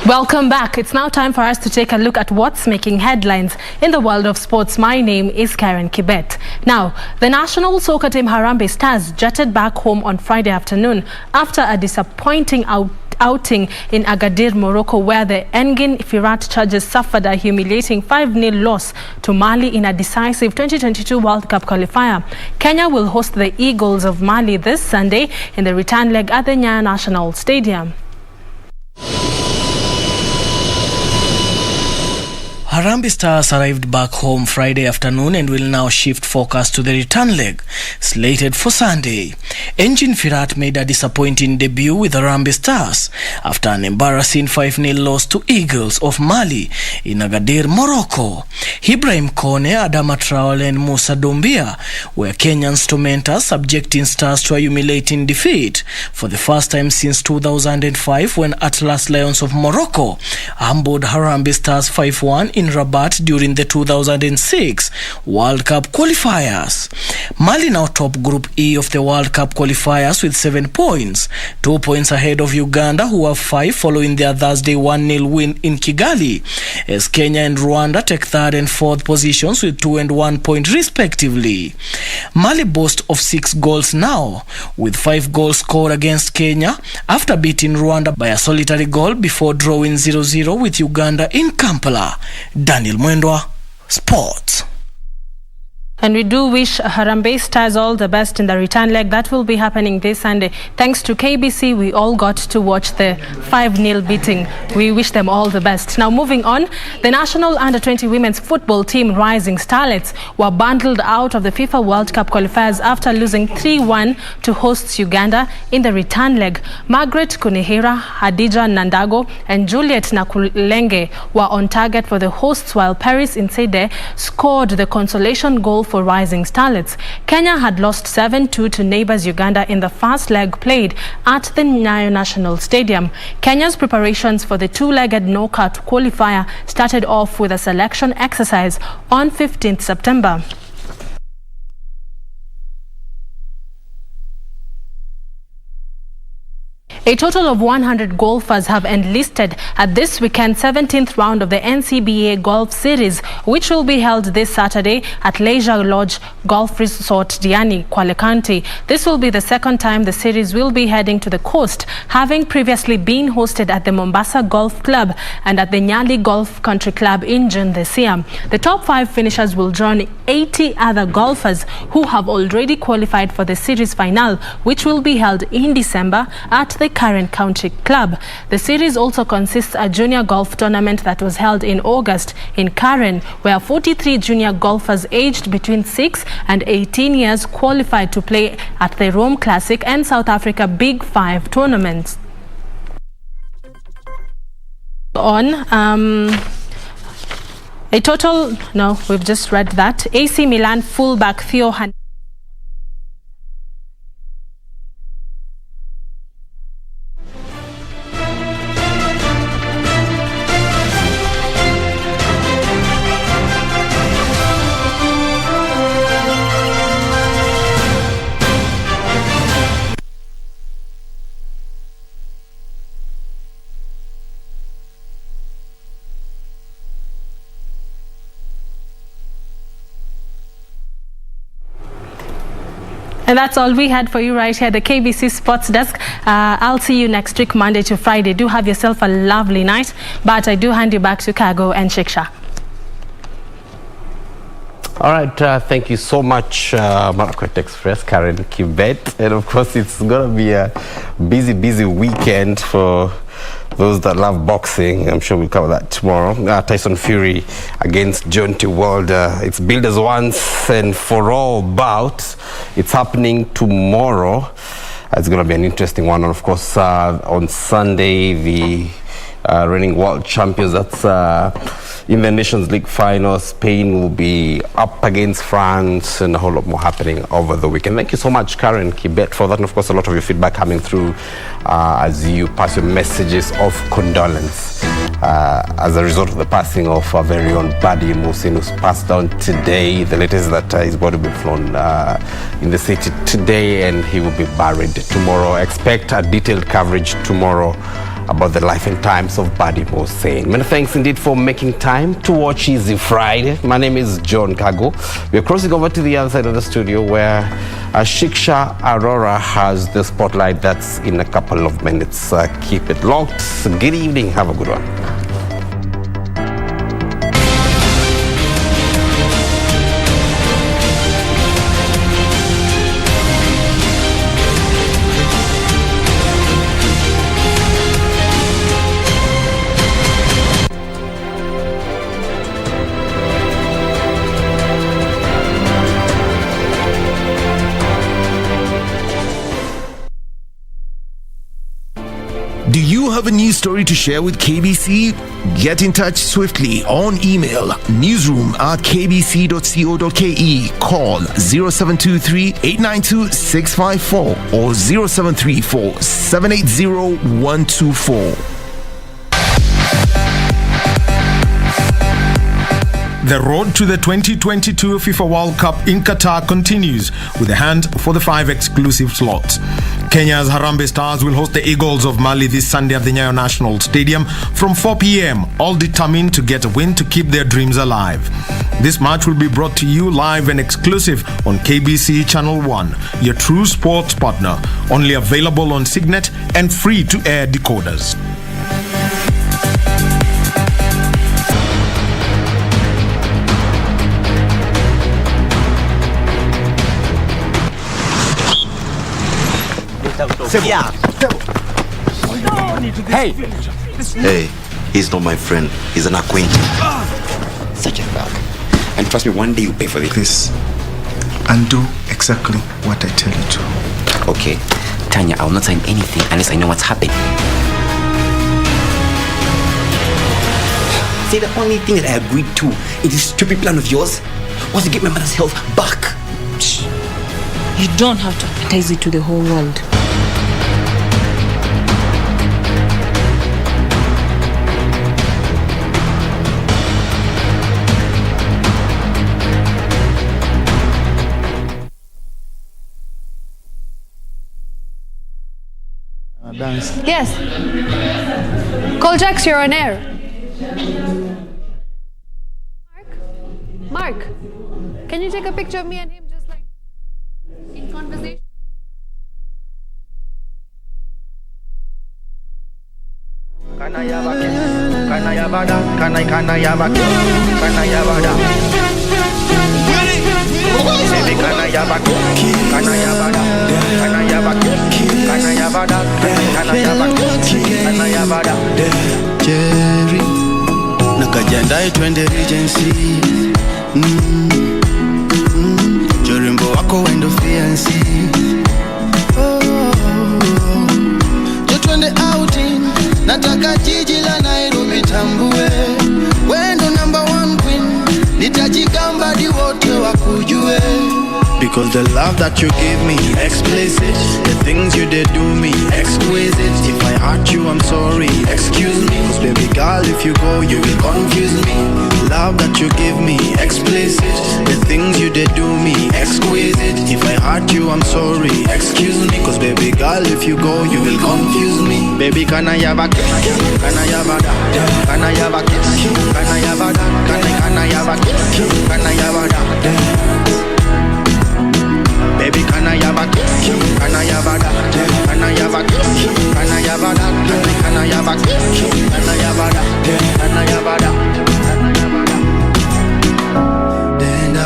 Welcome back. It's now time for us to take a look at what's making headlines in the world of sports. My name is Karen Kibet. Now, the national soccer team Harambee Stars jetted back home on Friday afternoon after a disappointing outing in Agadir, Morocco, where the Engin Firat Chargers suffered a humiliating 5-0 loss to Mali in a decisive 2022 World Cup qualifier. Kenya will host the Eagles of Mali this Sunday in the return leg at the Nyayo National Stadium. Harambee Stars arrived back home Friday afternoon and will now shift focus to the return leg, slated for Sunday. Engin Firat made a disappointing debut with Harambee Stars after an embarrassing 5-0 loss to Eagles of Mali in Agadir, Morocco. Ibrahim Kone, Adama Traore and Musa Dombia were Kenyan's tormentors, subjecting Stars to a humiliating defeat for the first time since 2005 when Atlas Lions of Morocco humbled Harambee Stars 5-1 in Rabat during the 2006 World Cup qualifiers. Mali now top Group E of the World Cup qualifiers with 7 points, 2 points ahead of Uganda, who have 5 following their Thursday 1-0 win in Kigali, as Kenya and Rwanda take 3rd and 4th positions with 2 and 1 point respectively. Mali boasts of 6 goals now, with 5 goals scored against Kenya after beating Rwanda by a solitary goal before drawing 0-0 with Uganda in Kampala. Daniel Mwendwa, Sports. And we do wish Harambee Stars all the best in the return leg that will be happening this Sunday. Thanks to KBC, we all got to watch the 5-0 beating. We wish them all the best. Now, moving on, the national under-20 women's football team Rising Starlets were bundled out of the FIFA World Cup qualifiers after losing 3-1 to hosts Uganda in the return leg. Margaret Kunihira, Hadija Nandago and Juliet Nakulenge were on target for the hosts, while Paris Insede scored the consolation goal for Rising Starlets. Kenya had lost 7-2 to neighbors Uganda in the first leg played at the Nyayo National Stadium. Kenya's preparations for the two-legged knockout qualifier started off with a selection exercise on 15th September. A total of 100 golfers have enlisted at this weekend's 17th round of the NCBA Golf Series, which will be held this Saturday at Leisure Lodge Golf Resort, Diani, Kwale County. This will be the second time the series will be heading to the coast, having previously been hosted at the Mombasa Golf Club and at the Nyali Golf Country Club in June this year. The top 5 finishers will join 80 other golfers who have already qualified for the series final, which will be held in December at the Karen Country Club. The series also consists of a junior golf tournament that was held in August in Karen, where 43 junior golfers aged between 6 and 18 years qualified to play at the Rome Classic and South Africa Big 5 tournaments. We've just read that. AC Milan fullback Theo Hernandez And that's all we had for you right here at the KBC Sports Desk. I'll see you next week, Monday to Friday. Do have yourself a lovely night. But I do hand you back to Kago and Shiksha. All right, thank you so much, Marakwet Express, Karen Kibet. And of course, it's going to be a busy weekend for those that love boxing. I'm sure we'll cover that tomorrow. Tyson Fury against John T. Wilder. It's builders once and for all bout. It's happening tomorrow. It's going to be an interesting one. And of course, on Sunday, the reigning world champions, that's in the Nations League final. Spain will be up against France, and a whole lot more happening over the weekend. Thank you so much, Karen Kibet, for that. And of course, a lot of your feedback coming through as you pass your messages of condolence as a result of the passing of our very own Badi, Muhsin, who's passed on today. The latest that his body will be flown in the city today, and he will be buried tomorrow. Expect a detailed coverage tomorrow about the life and times of Badi Muhsin. Many thanks indeed for making time to watch Easy Friday. My name is John Kago. We're crossing over to the other side of the studio where Shiksha Arora has the spotlight. That's in a couple of minutes. Keep it locked. Good evening. Have a good one. Do you have a news story to share with KBC? Get in touch swiftly on email newsroom@kbc.co.ke, call 0723 892 654 or 0734 780 124. The road to the 2022 FIFA World Cup in Qatar continues with a hunt for the 5 exclusive slots. Kenya's Harambee Stars will host the Eagles of Mali this Sunday at the Nyayo National Stadium from 4 p.m, all determined to get a win to keep their dreams alive. This match will be brought to you live and exclusive on KBC Channel 1, your true sports partner, only available on Signet and free-to-air decoders. Hey, he's not my friend. He's an acquaintance. Such a thug. And trust me, one day you'll pay for this. Please, undo exactly what I tell you to. Okay, Tanya, I will not sign anything unless I know what's happening. See, the only thing that I agreed to in this stupid plan of yours was to get my mother's health back. You don't have to advertise it to the whole world. questions. Yes. Coljax, you're on air. Mark, can you take a picture of me and him just like in conversation? Jerry, nakajiandae twende Regency. Jorembo wako wendo fiancé. Jo twende outing, nataka jiji la Nairobi tambue. Wendo number 1 queen, nitajigamba di wote wakujue. Because the love that you give me, explicit. The things you did do me, exquisite. If I hurt you, I'm sorry, excuse me. Cause baby girl, if you go, you will confuse me. Love that you give me, explicit. The things you did do me, exquisite. If I hurt you, I'm sorry, excuse me. Cause baby girl, if you go, you will confuse me. Baby, can I have a kiss? Can I have a that? Can I have a kiss? Can I have a that? Can I have a kiss? Can I have a that? Baby, can I have a kiss? Can I have a that? Can I have a kiss? Can I have a that? Can I have a kiss? Can I have a that? Can I have a that? Denda,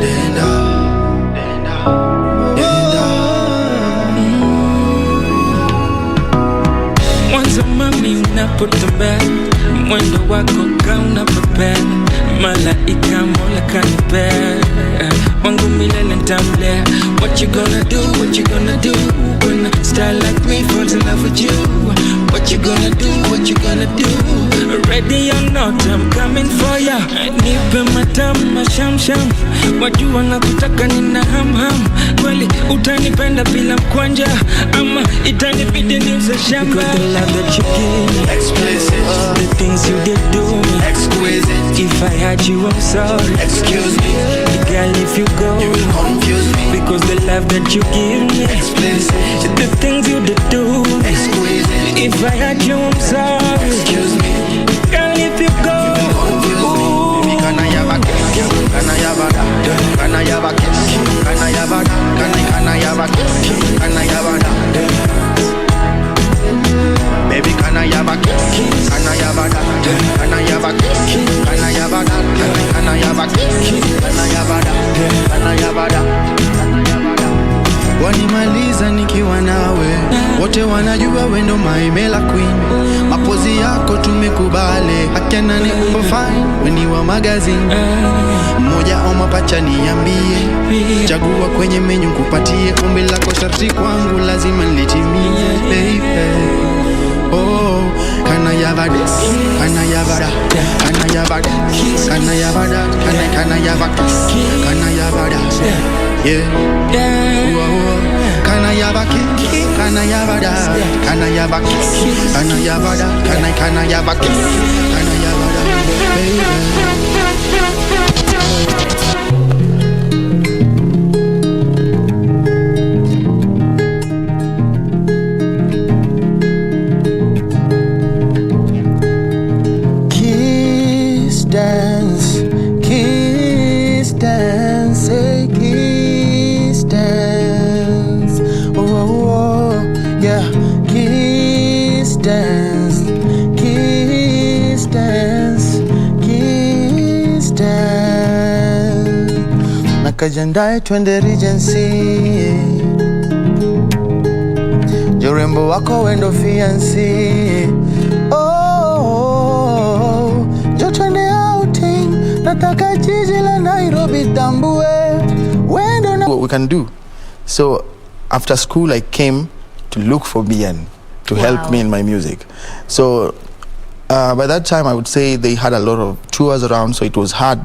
denda, denda. Mwanzo mami unapotembea, mwendo wako kauna prepare, malaika mola kanipea, wangu milele nitamlea. What you gonna do, what you gonna do, when a star like me falls in love with you? What you gonna do, what you gonna do, ready or not, I'm coming for ya. Nipe matamu mashamsham, wajua nakutaka nina ham. Kweli utanipenda bila mkwanja, ama itanibidi niuze shamba. Because the love that you give, explicit. The things you did do me, exquisite. If I had you, I'm sorry, excuse me. Girl, if you go, you will confuse me. Because the love that you give me, explicit. The things you did do me, exquisite. If I had you, I'm sorry, excuse me. Girl, if you go, you will confuse me. Baby, can I have a kiss? Can I have a that? Can I have a kiss? Can I have a that? Can I have a kiss? Can I have a that? Baby, can I have a kiss? Can I have a that? Can I have a kiss? Can I have a that? Can I have a kiss? Can I have a that? Can I have a that? Wanimaliza nikiwa nawe, wote wanajua wendo my mela queen. Mapozi yako tumekubale, hakena ni upo fine, weni wa magazine. Mmoja au mapacha niambie, chagua kwenye menyu kupatie. Ombi lako sharti kwangu lazima nilitimie, baby. Oh, can I have a this? Can I have a that? Can I have a that? Can I have a that? Can I have a kiss? Can I have a that? Yeah. Whoa. Can I have a kiss? Can I have a that? Can I have a kiss? Can I have a that? Can I have a kiss? Can I have a that, baby? Kajiandae twende Regency. Jorembo wako wendo fiancé. Oh, jo twende outing, nataka jiji la Nairobi tambue. Wendo na what we can do. So after school I came to look for Bian to help me in my music. So by that time I would say they had a lot of tours around, so it was hard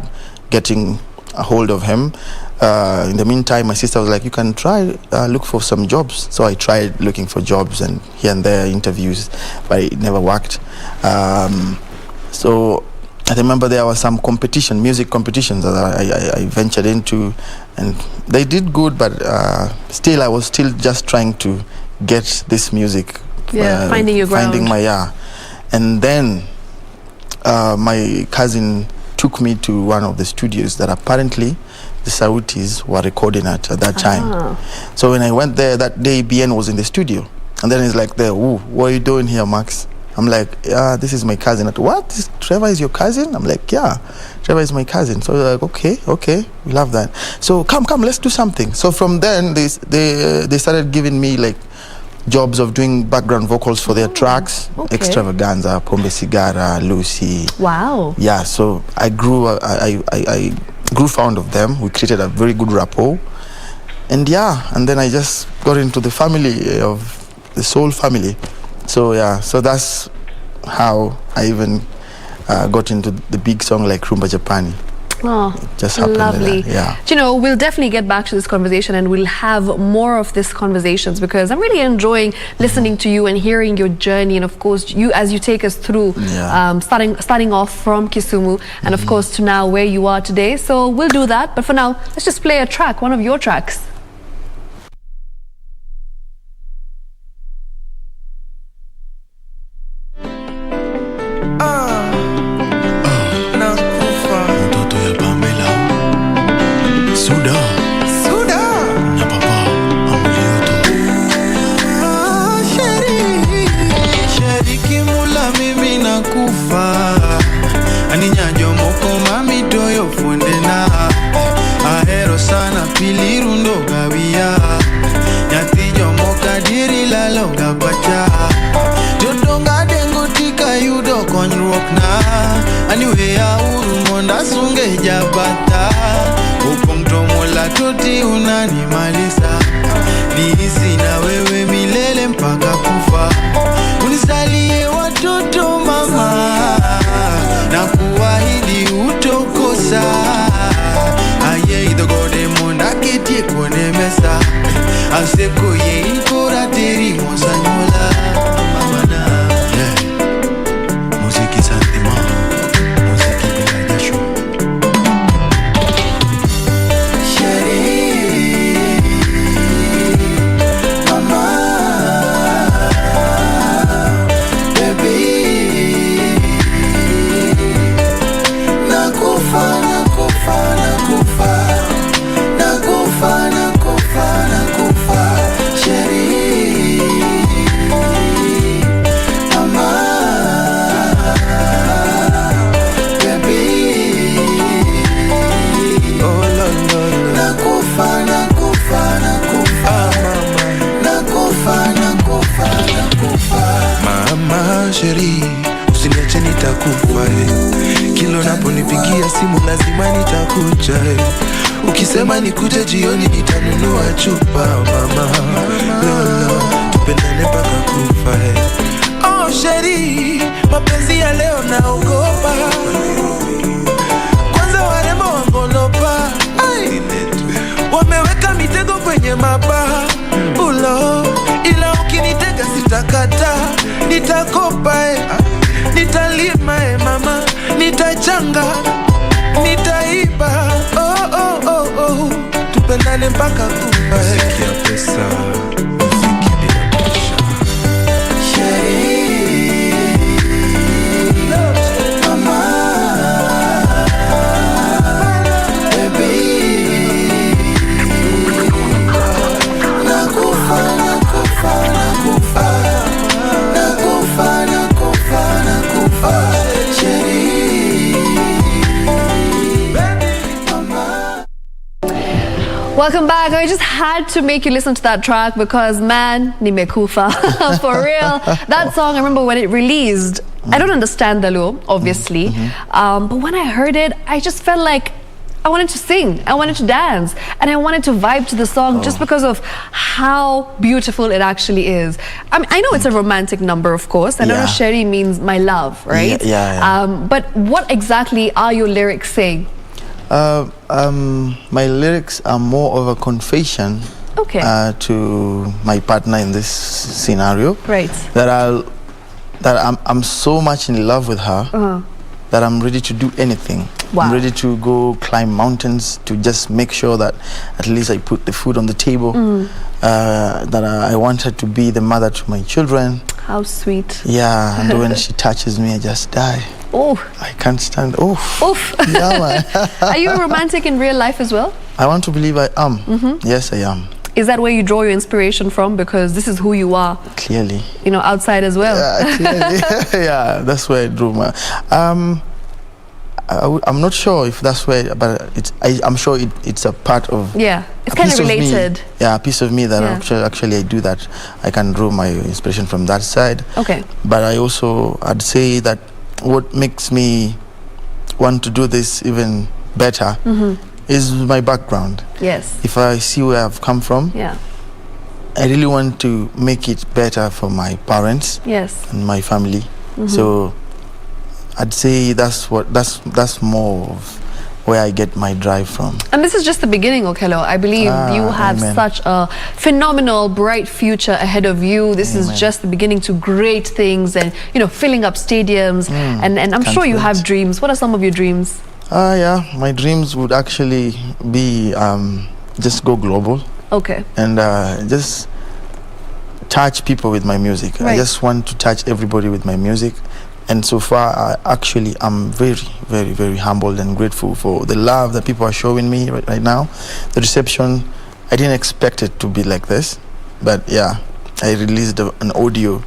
getting a hold of him. In the meantime, my sister was like, you can try look for some jobs. So I tried looking for jobs and here and there interviews, but it never worked. So I remember there was some music competitions that I ventured into, and they did good, but still I was still just trying to get this music. Finding your ground. Finding my and then my cousin took me to one of the studios that apparently the Sautis were recording at that time. So when I went there that day, BN was in the studio, and then he's like, "There, what are you doing here, Max?" I'm like, "Yeah, this is my cousin." What? Trevor is your cousin? I'm like, "Yeah, Trevor is my cousin." So they're like, okay, we love that. So come, let's do something. So from then they started giving me like jobs of doing background vocals for their tracks. Extravaganza, Pombe Sigara, Lucy. Wow. Yeah, so I grew fond of them. We created a very good rapport. And then I just got into the family of the Soul family. So so that's how I even got into the big song like Rumba Japani. Oh, just happened lovely. Like that. Do you know, we'll definitely get back to this conversation, and we'll have more of these conversations, because I'm really enjoying listening to you and hearing your journey, and of course you as you take us through starting off from Kisumu and of course to now where you are today. So we'll do that, but for now let's just play a track, one of your tracks. Usiniache nitakufa kilo naponipigia simu lazima nitakuja ukisema nikuje jioni nitanunua chupa mama lolo tupendane mpaka kufa oh sheri mapenzi ya leo naogopa kwanza warembo wangolopa wameweka mitego kwenye mabaha ulo ila ukinitega sitakata nitakopa nitalima mama nitachanga nitaiba oh tupendane mpaka kufa muziki ya pesa muziki bila presha Welcome back. I just had to make you listen to that track because man, nimekufa. For real. That song, I remember when it released, I don't understand Daluo, obviously. But when I heard it, I just felt like I wanted to sing, I wanted to dance, and I wanted to vibe to the song just because of how beautiful it actually is. I know it's a romantic number, of course, and I know Sherry means my love, right? But what exactly are your lyrics saying? My lyrics are more of a confession to my partner in this scenario. Right. That I'm so much in love with her that I'm ready to do anything. Wow. I'm ready to go climb mountains to just make sure that at least I put the food on the table. that I want her to be the mother to my children. How sweet. Yeah, and when she touches me, I just die. Oh. I can't stand. Oof. Oof. Yeah, man. Are you a romantic in real life as well? I want to believe I am. Yes, I am. Is that where you draw your inspiration from? Because this is who you are. Clearly. You know, outside as well. Yeah, clearly. Yeah, that's where I drew my. I'm not sure if that's where, but I'm sure it's a part of. Yeah, it's kind of related. Yeah, a piece of me that actually I do that. I can draw my inspiration from that side. Okay. But I'd say that what makes me want to do this even better is my background. Yes. If I see where I've come from, I really want to make it better for my parents. Yes. And my family. So I'd say that's more of where I get my drive from. And this is just the beginning, Okello. I believe you have such a phenomenal, bright future ahead of you. This is just the beginning to great things, and filling up stadiums. And I'm sure you have dreams. What are some of your dreams? Yeah, my dreams would actually be just go global. Okay. And just touch people with my music. Right. I just want to touch everybody with my music. And so far, I'm very, very, very humbled and grateful for the love that people are showing me right now. The reception, I didn't expect it to be like this. But yeah, I released an audio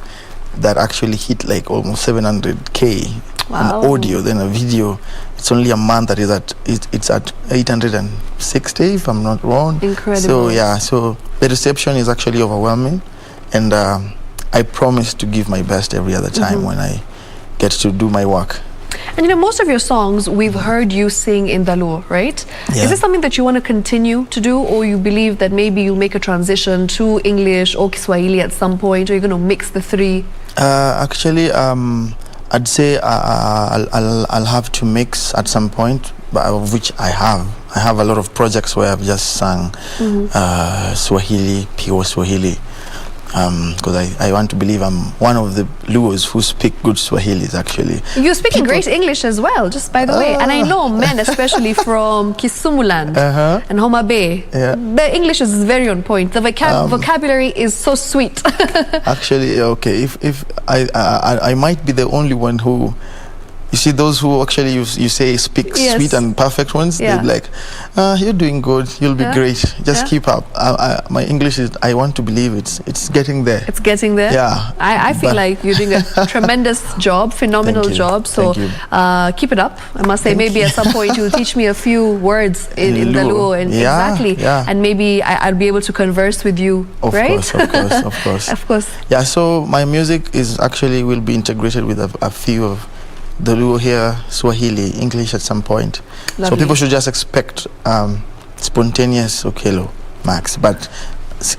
that actually hit like almost 700K. Wow. An audio, then a video. It's only a month that it's at 860, if I'm not wrong. Incredible. So yeah, so the reception is actually overwhelming. And I promise to give my best every other time when I get to do my work. And most of your songs we've heard you sing in Daluo, right? Yeah. Is this something that you want to continue to do, or you believe that maybe you'll make a transition to English or Kiswahili at some point, or you're going to mix the three? Actually, I'd say I'll have to mix at some point, of which I have. I have a lot of projects where I've just sung Swahili, pure Swahili. Because I want to believe I'm one of the Luos who speak good Swahilis, actually. You're speaking great English as well, just by the way. And I know men, especially from Kisumuland and Homa Bay, the English is very on point. The vocabulary is so sweet. Actually, okay, if I might be the only one who... You see those who actually you say speak sweet and perfect ones, they're like, you're doing good, you'll be great, just keep up. My English is, I want to believe it's getting there. It's getting there? Yeah. I feel like you're doing a tremendous job, phenomenal job, so keep it up. I must say, maybe at some point you'll teach me a few words in the Luo, and and maybe I'll be able to converse with you, right? Of course. Of course. Yeah, so my music is actually will be integrated with a few of the Luo here, Swahili, English at some point. Lovely. So people should just expect spontaneous Okello, Max. But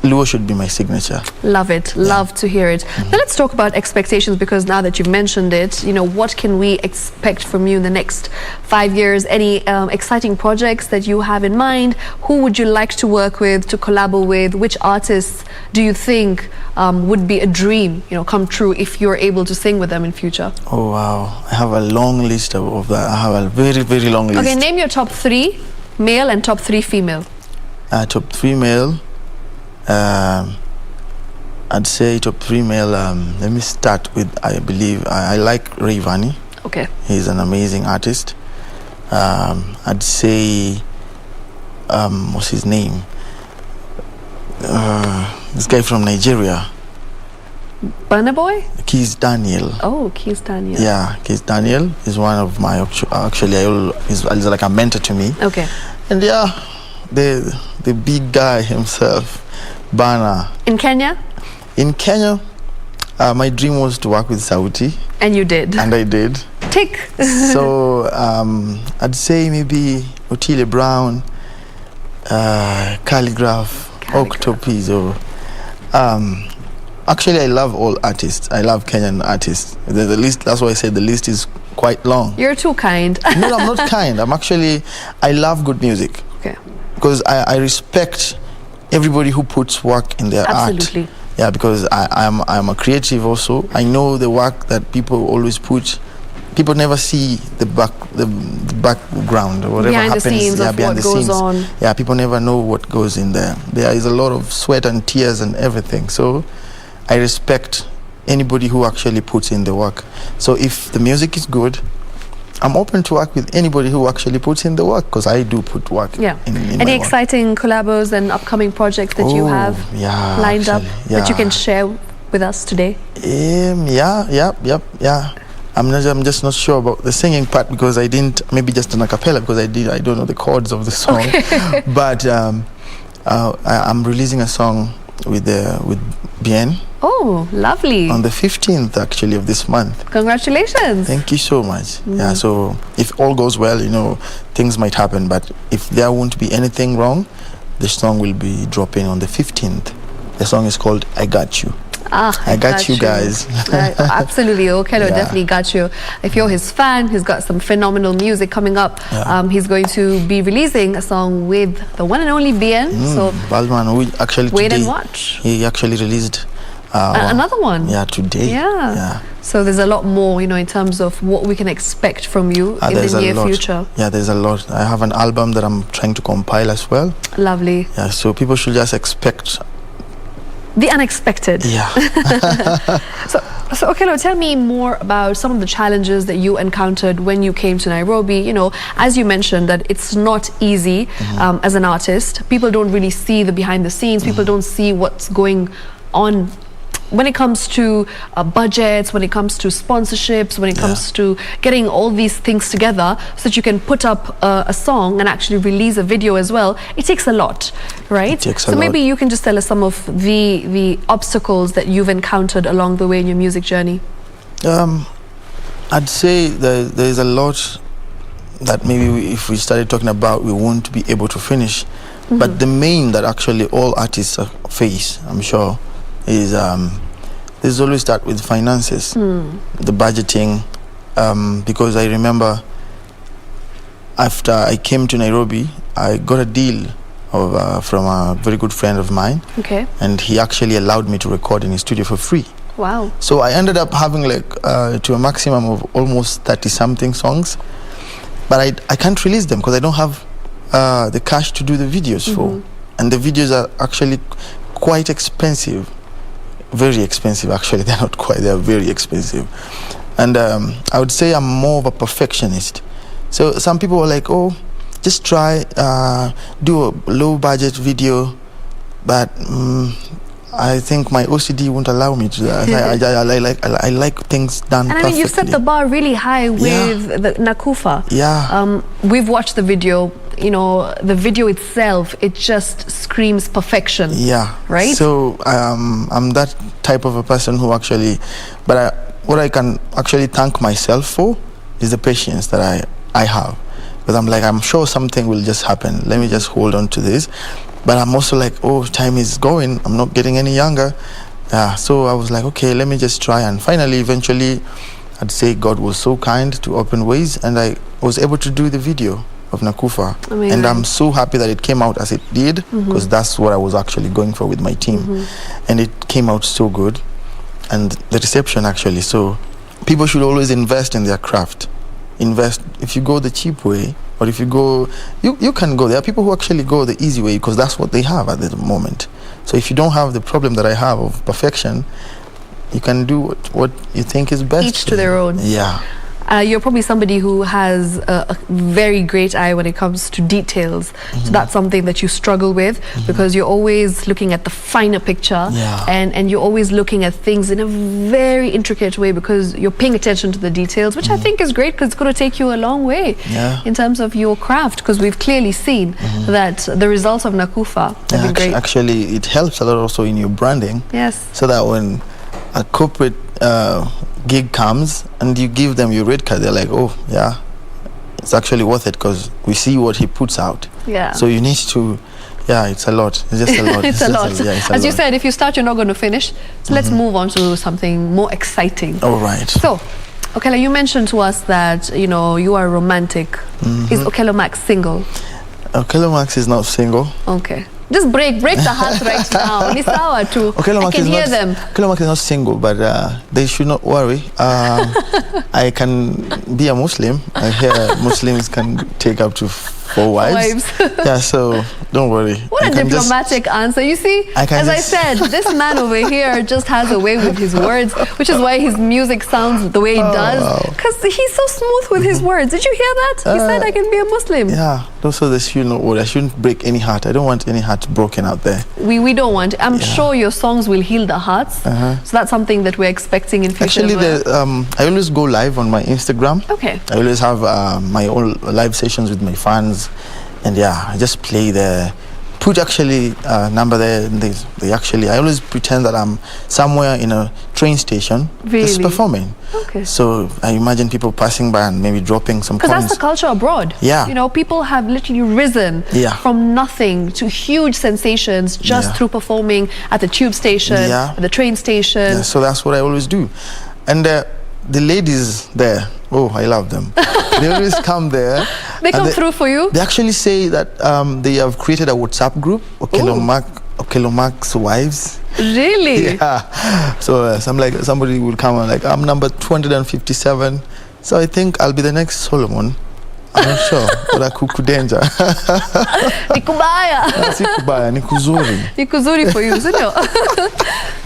Luo should be my signature. Love it. Love to hear it. Now let's talk about expectations, because now that you've mentioned it, what can we expect from you in the next 5 years? Any exciting projects that you have in mind? Who would you like to work with, to collabo with? Which artists do you think would be a dream, come true if you're able to sing with them in future? Oh, wow. I have a long list of that. I have a very, very long list. Okay, name your top 3 male and top 3 female. Top 3 male. I'd say top 3 male. Let me start with, I believe, I like Rayvani. Okay. He's an amazing artist. I'd say, what's his name? This guy from Nigeria. Burna Boy? Keys Daniel. Oh, Keys Daniel. Yeah, Keys Daniel is one of my, he's like a mentor to me. Okay. And yeah, the big guy himself, Bana. In Kenya? In Kenya, my dream was to work with Sauti. And you did? And I did. Tick. So I'd say maybe Otile Brown, Calligraph, Octopus, or actually I love all artists. I love Kenyan artists. The list, that's why I said the list is quite long. You're too kind. No, I'm not kind. I love good music. Okay. Because I respect everybody who puts work in their art. Yeah, because I'm a creative also. I know the work that people always put people never see the background or whatever behind happens. The scenes of behind what the goes scenes. on. Yeah, people never know what goes in there. There is a lot of sweat and tears and everything. So I respect anybody who actually puts in the work. So if the music is good, I'm open to work with anybody who actually puts in the work, because I do put work. Yeah. In Any my work. exciting collabos and upcoming projects that you have lined up that you can share with us today? Yeah. I'm just not sure about the singing part, because I didn't, maybe just an a cappella, because I don't know the chords of the song. Okay. But I'm releasing a song with Bien. Oh, lovely. On the 15th actually of this month. Congratulations. Thank you so much. Yeah, so if all goes well, things might happen, but if there won't be anything wrong, the song will be dropping on the 15th. The song is called I Got You. I got you guys. Absolutely. Okello definitely got you. If you're his fan, he's got some phenomenal music coming up. He's going to be releasing a song with the one and only Bien. So Baldman, we actually wait today, and watch. He actually released another one. Yeah, today. Yeah. So there's a lot more, in terms of what we can expect from you in the near future. Yeah, there's a lot. I have an album that I'm trying to compile as well. Lovely. Yeah, so people should just expect the unexpected. Yeah. So Okello, tell me more about some of the challenges that you encountered when you came to Nairobi. As you mentioned, that it's not easy as an artist. People don't really see the behind the scenes. People don't see what's going on when it comes to budgets, when it comes to sponsorships, when it comes to getting all these things together so that you can put up a song and actually release a video as well. It takes a lot, right? It takes a so lot. Maybe you can just tell us some of the obstacles that you've encountered along the way in your music journey. I'd say there's a lot that maybe if we started talking about, we won't be able to finish. But the main that actually all artists face, I'm sure, is there's always start with finances, the budgeting, because I remember after I came to Nairobi, I got a deal from a very good friend of mine, and he actually allowed me to record in his studio for free. Wow. So I ended up having to a maximum of almost 30-something songs, but I can't release them because I don't have the cash to do the videos for, and the videos are actually quite expensive. Very expensive, actually. They're not quite, they're very expensive. And I would say I'm more of a perfectionist. So some people were like, oh, just try, do a low budget video, but I think my OCD won't allow me to do that. I like things done perfectly. And I mean, you set the bar really high with the Nakufa. Yeah. We've watched the video. The video itself, it just screams perfection. Yeah. Right? So I'm that type of a person who actually, what I can actually thank myself for is the patience that I have. Because I'm sure something will just happen. Let me just hold on to this. But I'm also like, oh, time is going. I'm not getting any younger. So I was like, okay, let me just try. And finally, eventually, I'd say God was so kind to open ways. And I was able to do the video of Nakufa. Amazing. And I'm so happy that it came out as it did, because that's what I was actually going for with my team. And it came out so good. And the reception actually. So people should always invest in their craft. Invest. If you go the cheap way, or if you go, you can go. There are people who actually go the easy way because that's what they have at the moment. So if you don't have the problem that I have of perfection, you can do what you think is best. Each to their own. Yeah. You're probably somebody who has a very great eye when it comes to details. So that's something that you struggle with because you're always looking at the finer picture and you're always looking at things in a very intricate way because you're paying attention to the details, which I think is great because it's going to take you a long way in terms of your craft, because we've clearly seen that the results of Nakufa have been great. Actually, it helps a lot also in your branding. Yes. So that when a corporate gig comes and you give them your red card, they're like, oh yeah, it's actually worth it because we see what he puts out. Yeah. So you need to, it's a lot. It's just a lot. It's a lot. As you said, if you start, you're not going to finish. So let's move on to something more exciting. All right. So, Okello, you mentioned to us that you are romantic. Is Okello Max single? Okello Max is not single. Okay. Just break the hearts right now. Ni sawa tu. I can hear them. Kilomak is not single, but they should not worry. I can be a Muslim. I hear Muslims can take up to 4 wives. Yeah, so don't worry. What a diplomatic answer. You see, as I said, this man over here just has a way with his words, which is why his music sounds the way it does. Because he's so smooth with his words. Did you hear that? He said, I can be a Muslim. Yeah, also they should not worry. I shouldn't break any heart. I don't want any heart broken out there. We don't want. I'm sure your songs will heal the hearts. So that's something that we're expecting in future. Actually, I always go live on my Instagram. Okay. I always have my own live sessions with my fans, and I just play there. Put actually a number there. And they actually, I always pretend that I'm somewhere in a train station just performing. Okay. So I imagine people passing by and maybe dropping some coins. Because that's the culture abroad. Yeah. You know, people have literally risen from nothing to huge sensations just through performing at the tube station, at the train station. Yeah, so that's what I always do. And the ladies there, oh, I love them. They always come there. They come through for you? They actually say that they have created a WhatsApp group, Okelomak's wives. Really? Yeah. So somebody will come and I'm number 257. So I think I'll be the next Solomon. I'm not sure. But kukudenja. Nikubaya. Si kubaya, ni kuzuri. Ni kuzuri for you, isn't it?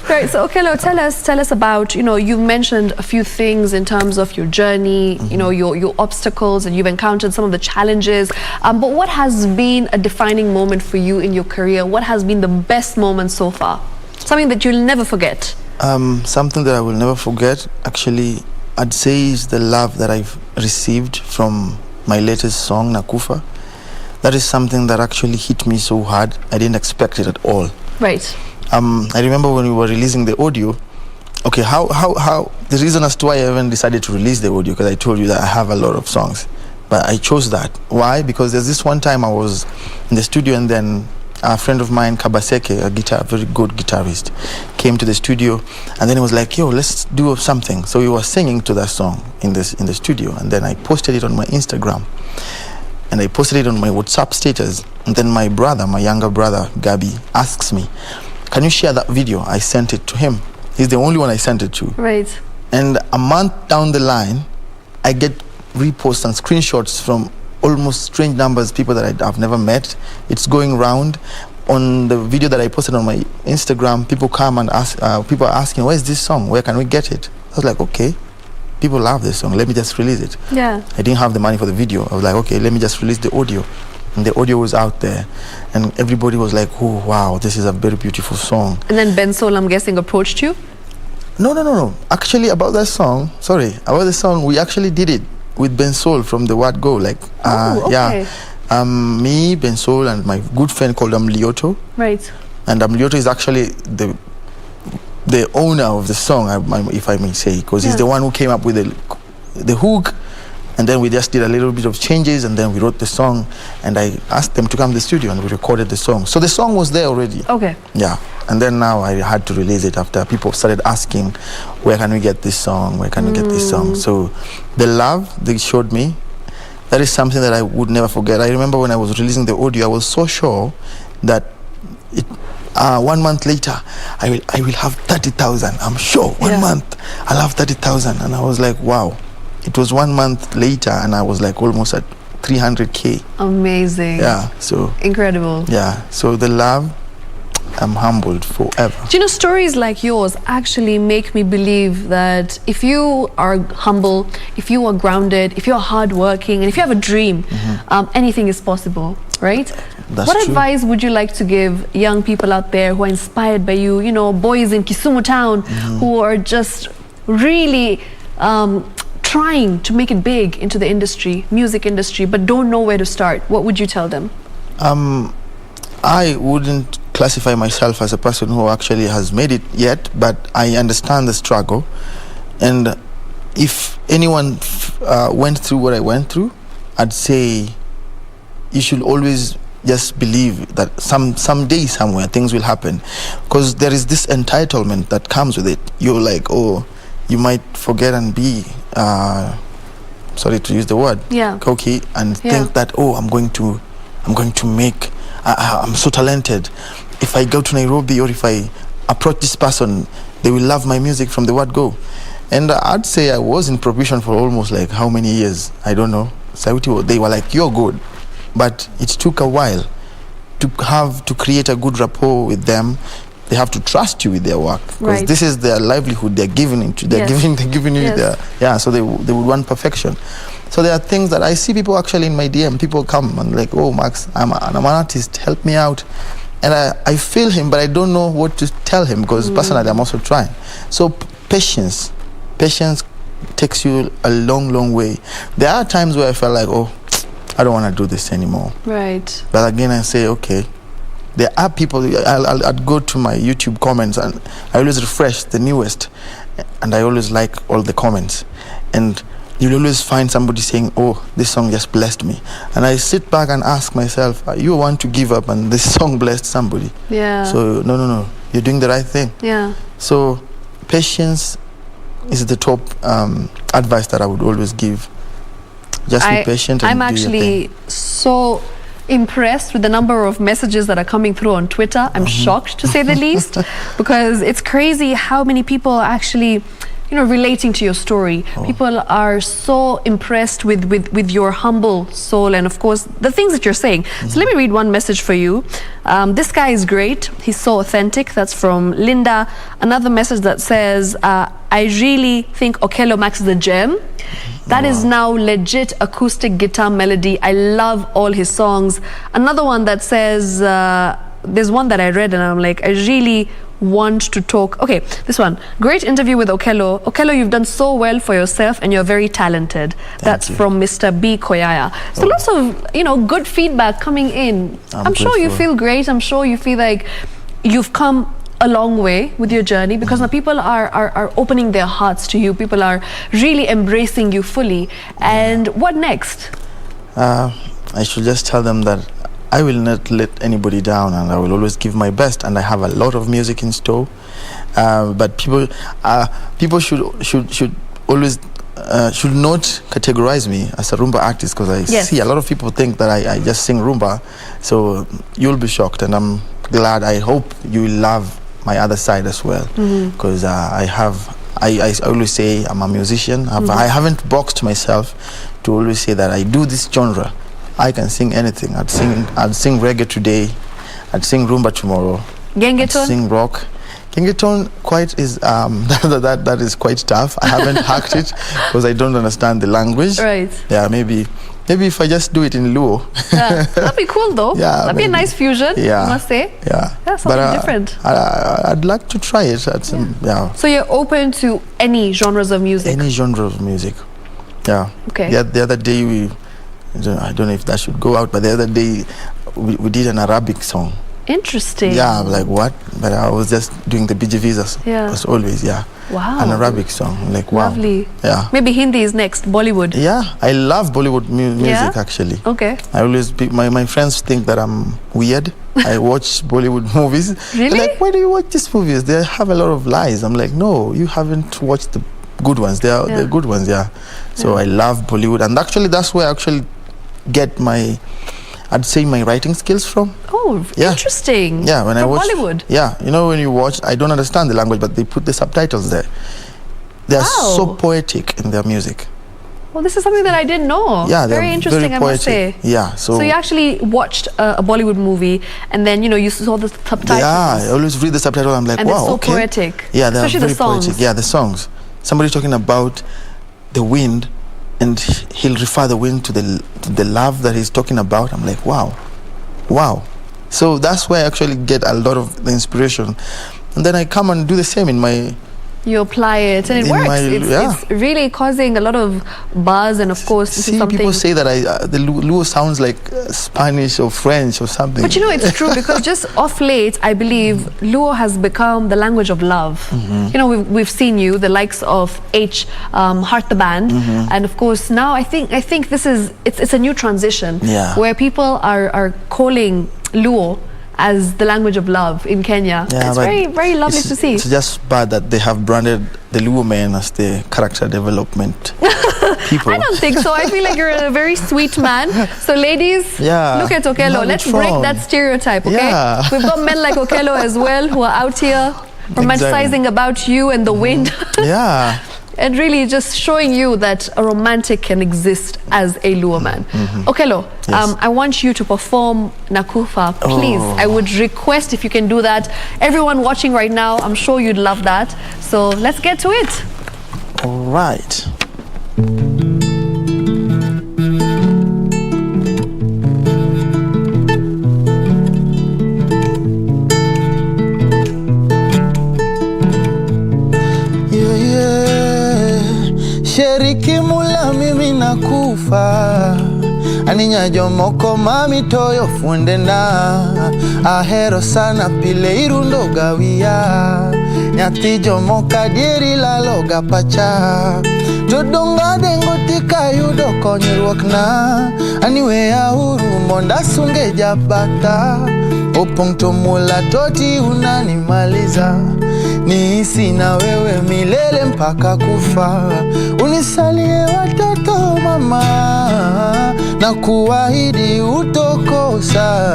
Right, so Okelo, tell us about, you've mentioned a few things in terms of your journey, your obstacles, and you've encountered some of the challenges. But what has been a defining moment for you in your career? What has been the best moment so far? Something that you'll never forget? Something that I will never forget, actually, I'd say is the love that I've received from my latest song, Nakufa. That is something that actually hit me so hard. I didn't expect it at all. Right. I remember when we were releasing the audio. Okay, how the reason as to why I even decided to release the audio, because I told you that I have a lot of songs, but I chose that. Why? Because there's this one time I was in the studio, and then a friend of mine, Kabaseke, a very good guitarist, came to the studio, and then he was like, yo, let's do something. So we were singing to that song in the studio, and then I posted it on my Instagram, and I posted it on my WhatsApp status. And then my younger brother, Gabi, asks me, can you share that video? I sent it to him. He's the only one I sent it to. Right. And a month down the line, I get reposts and screenshots from almost strange numbers, people that I've never met. It's going round. On the video that I posted on my Instagram, people come and ask, people are asking, where's this song? Where can we get it? I was like, okay, people love this song. Let me just release it. Yeah. I didn't have the money for the video. I was like, okay, let me just release the audio. And the audio was out there, and everybody was like, oh, wow, this is a very beautiful song. And then Ben Sol, I'm guessing, approached you? No. Actually, about the song, we actually did it with Ben Sol from the Word Go. Okay. Yeah. Me, Ben Sol, and my good friend called Lioto. Right. And Lioto is actually the owner of the song, if I may say, because he's the one who came up with the hook. And then we just did a little bit of changes, and then we wrote the song, and I asked them to come to the studio, and we recorded the song. So the song was there already. Okay. Yeah. And then now I had to release it after people started asking, where can we get this song? Where can we get this song? So the love they showed me, that is something that I would never forget. I remember when I was releasing the audio, I was so sure that 1 month later, I will have 30,000. I'm sure 1 month I'll have 30,000. And I was like, wow. It was 1 month later, and I was like almost at 300K. Amazing. Yeah, so. Incredible. Yeah, so the love, I'm humbled forever. Do you know, stories like yours actually make me believe that if you are humble, if you are grounded, if you're hardworking, and if you have a dream, anything is possible, right? That's what true. advice would you like to give young people out there who are inspired by you, boys in Kisumu town who are just really trying to make it big into the industry, music industry, but don't know where to start? What would you tell them? I wouldn't classify myself as a person who actually has made it yet, but I understand the struggle. And if anyone went through what I went through, I'd say you should always just believe that someday, somewhere, things will happen. Because there is this entitlement that comes with it. You're like, oh, you might forget and be, sorry to use the word, cocky, and think that, oh, I'm going to make I'm so talented. If I go to Nairobi or if I approach this person, they will love my music from the word go. And I'd say I was in probation for almost like how many years? I don't know. Sauti, they were like, you're good. But it took a while to create a good rapport with them. They have to trust you with their work, because this is their livelihood. They're giving it to. They're giving you their So they would want perfection. So there are things that I see people actually in my DM. People come and like, oh Max, I'm an artist. Help me out. And I feel him, but I don't know what to tell him, because personally I'm also trying. So patience takes you a long way. There are times where I felt like, oh, I don't want to do this anymore. Right. But again, I say, okay. There are people, I'd go to my YouTube comments and I always refresh the newest, and I always like all the comments. And you'll always find somebody saying, oh, this song just blessed me. And I sit back and ask myself, you want to give up and this song blessed somebody? Yeah. So, no, you're doing the right thing. Yeah. So, patience is the top advice that I would always give. Just be patient and I'm do your actually thing. so impressed with the number of messages that are coming through on Twitter. I'm shocked, to say the least, because it's crazy how many people are actually, relating to your story. People are so impressed with your humble soul and, of course, the things that you're saying. So let me read one message for you. This guy is great. He's so authentic. That's from Linda. Another message that says, I really think Okello Max is a gem. That is now legit acoustic guitar melody. I love all his songs. Another one that says, there's one that I read and I'm like, I really want to talk. Okay, this one. Great interview with Okello. Okello, you've done so well for yourself and you're very talented. That's from Mr. B. Koyaya. So lots of, good feedback coming in. I'm sure you feel great. I'm sure you feel like you've come a long way with your journey, because now people are opening their hearts to you. People are really embracing you fully. And what next? I should just tell them that I will not let anybody down, and I will always give my best. And I have a lot of music in store. But people should always should not categorize me as a rumba artist, because I see a lot of people think that I just sing rumba. So you'll be shocked, and I'm glad. I hope you love my other side as well, because I always say I'm a musician. I haven't boxed myself to always say that I do this genre. I can sing anything. I'd sing reggae today, I'd sing rumba tomorrow, Gengeton? I'd sing rock. Gengeton quite is that is quite tough. I haven't hacked it because I don't understand the language. Right. Yeah, maybe if I just do it in Luo. That'd be cool though. Yeah, that'd be a nice fusion. Yeah, I must say. Yeah, something different. I'd like to try it. So you're open to any genres of music? Any genre of music. Yeah. Okay. The other day I don't know if that should go out, but the other day we did an Arabic song. Interesting. Yeah, I'm like, what? But I was just doing the BG visas. Yeah. As always, yeah. Wow. An Arabic song. I'm like, wow. Lovely. Yeah. Maybe Hindi is next, Bollywood. Yeah, I love Bollywood music actually. Okay. I always, my friends think that I'm weird. I watch Bollywood movies. Really? They're like, why do you watch these movies? They have a lot of lies. I'm like, no, you haven't watched the good ones. They're good ones, yeah. So I love Bollywood, and actually that's where I actually get I'd say my writing skills from. Oh, interesting. Yeah, when I watch Bollywood. Yeah, when you watch, I don't understand the language, but they put the subtitles there. They are so poetic in their music. Well, this is something that I didn't know. Yeah, very interesting, very I must say. Yeah, so you actually watched a Bollywood movie, and then you saw the subtitles. Yeah, I always read the subtitle. I'm like, and wow, it's so okay. poetic. Yeah, they're especially very the songs. poetic. Yeah, the songs. Somebody talking about the wind, and he'll refer the wind to the love that he's talking about. I'm like, wow. So that's where I actually get a lot of the inspiration, and then I come and do the same in my. You apply it and it works. It's really causing a lot of buzz, and of course this is something. People say that the Luo sounds like Spanish or French or something. But it's true, because just off late, I believe Luo has become the language of love. We've seen you, the likes of Heart the Band, and of course now I think this is it's a new transition where people are calling Luo as the language of love in Kenya. Yeah, it's but very, very lovely to see. It's just bad that they have branded the Luo men as the character development people. I don't think so. I feel like you're a very sweet man. So ladies, look at Okello. Let's break that stereotype, okay? Yeah. We've got men like Okello as well who are out here romanticizing about you and the wind. Yeah. And really just showing you that a romantic can exist as a Luo man. Okello, I want you to perform Nakufa, please. I would request if you can do that. Everyone watching right now, I'm sure you'd love that. So let's get to it. All right. Sheriki mula mimi nakufa Aninya jomoko mami toyo funde na Ahero sana pile irundo gawia Nyati jomoka dieri la loga pacha Todonga dengo tika yudo konyruok na Aniwe ya uru monda sunge jabata Opong tomula toti unanimaliza Nihisi na wewe milele mpaka kufa Unisalie watoto mama Na kuahidi utokosa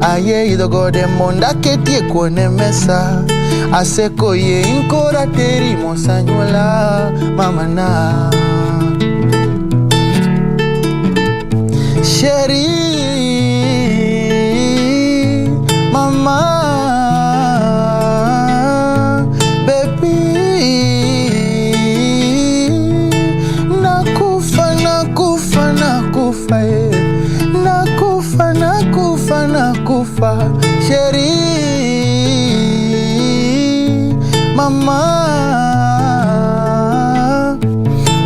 Aye idogode monda ketie kone mesa Aseko ye inkora teri mosanyola mama na Sheri mama Nakufa Sheri mama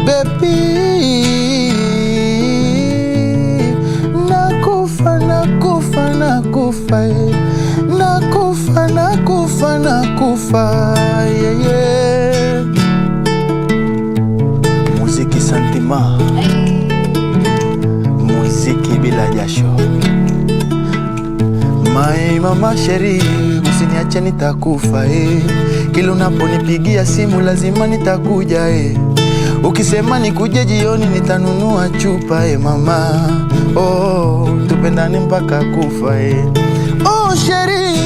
baby Nakufa yeah. Muziki santima Muziki bila jasho My mama Sheri, usiniache nitakufa Kila unaponipigia simu lazima nitakuja Ukisema nikuje jioni nitanunua chupa mama Oh, tupendane mpaka kufa Oh Sheri,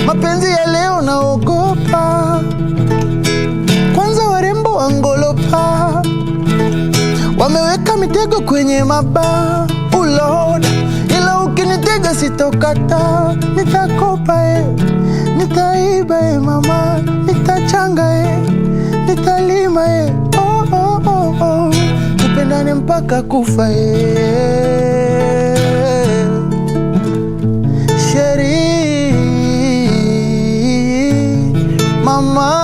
mapenzi ya leo naogopa Kwanza warembo wangolopa Wameweka mitego kwenye maba Lord ukinitega sitokata Nitakopa Nitaiba mama Nitachanga Nitalima oh Tupendane mpaka kufa Sheri mama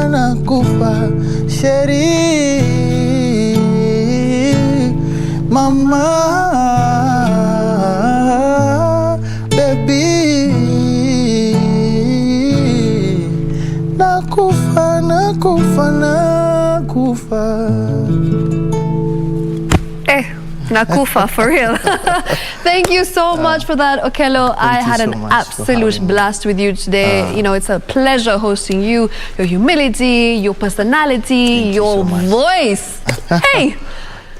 Nakufa Sheri mama baby Nakufa Nakufa, for real. Thank you so much for that, Okello. I had an absolute blast with you today. You know, it's a pleasure hosting you. Your humility, your personality, your voice. Hey!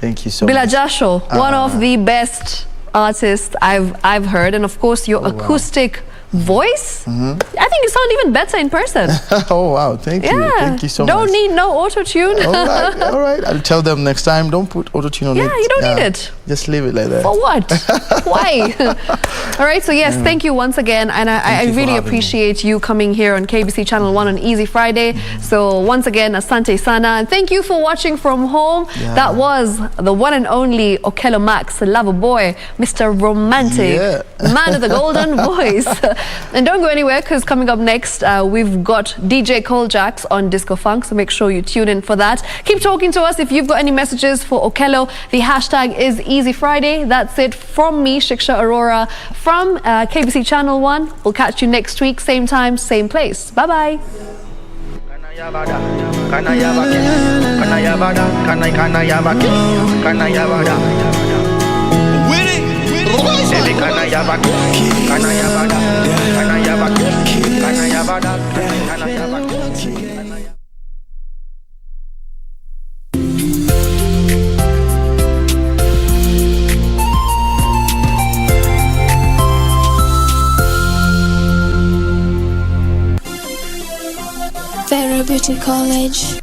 Thank you so Bila much. Jasho, one of the best artists I've heard. And of course, your acoustic voice. I think you sound even better in person. Oh wow, thank you. Thank you so much. Don't need no auto-tune. All right. I'll tell them next time, don't put auto-tune on it. Yeah, you don't need it. Just leave it like that. For what? Why? All right, so yes, thank you once again. And I really appreciate you coming here on KBC Channel 1 on Easy Friday. So once again, asante sana. And thank you for watching from home. That was the one and only Okello Max, lover boy, Mr. Romantic, man of the golden voice. And don't go anywhere, because coming up next, we've got DJ Coljax on Disco Funk, so make sure you tune in for that. Keep talking to us if you've got any messages for Okello. The hashtag is Easy Friday. That's it from me, Shiksha Arora, from KBC Channel 1. We'll catch you next week, same time, same place. Bye-bye. Beauty College.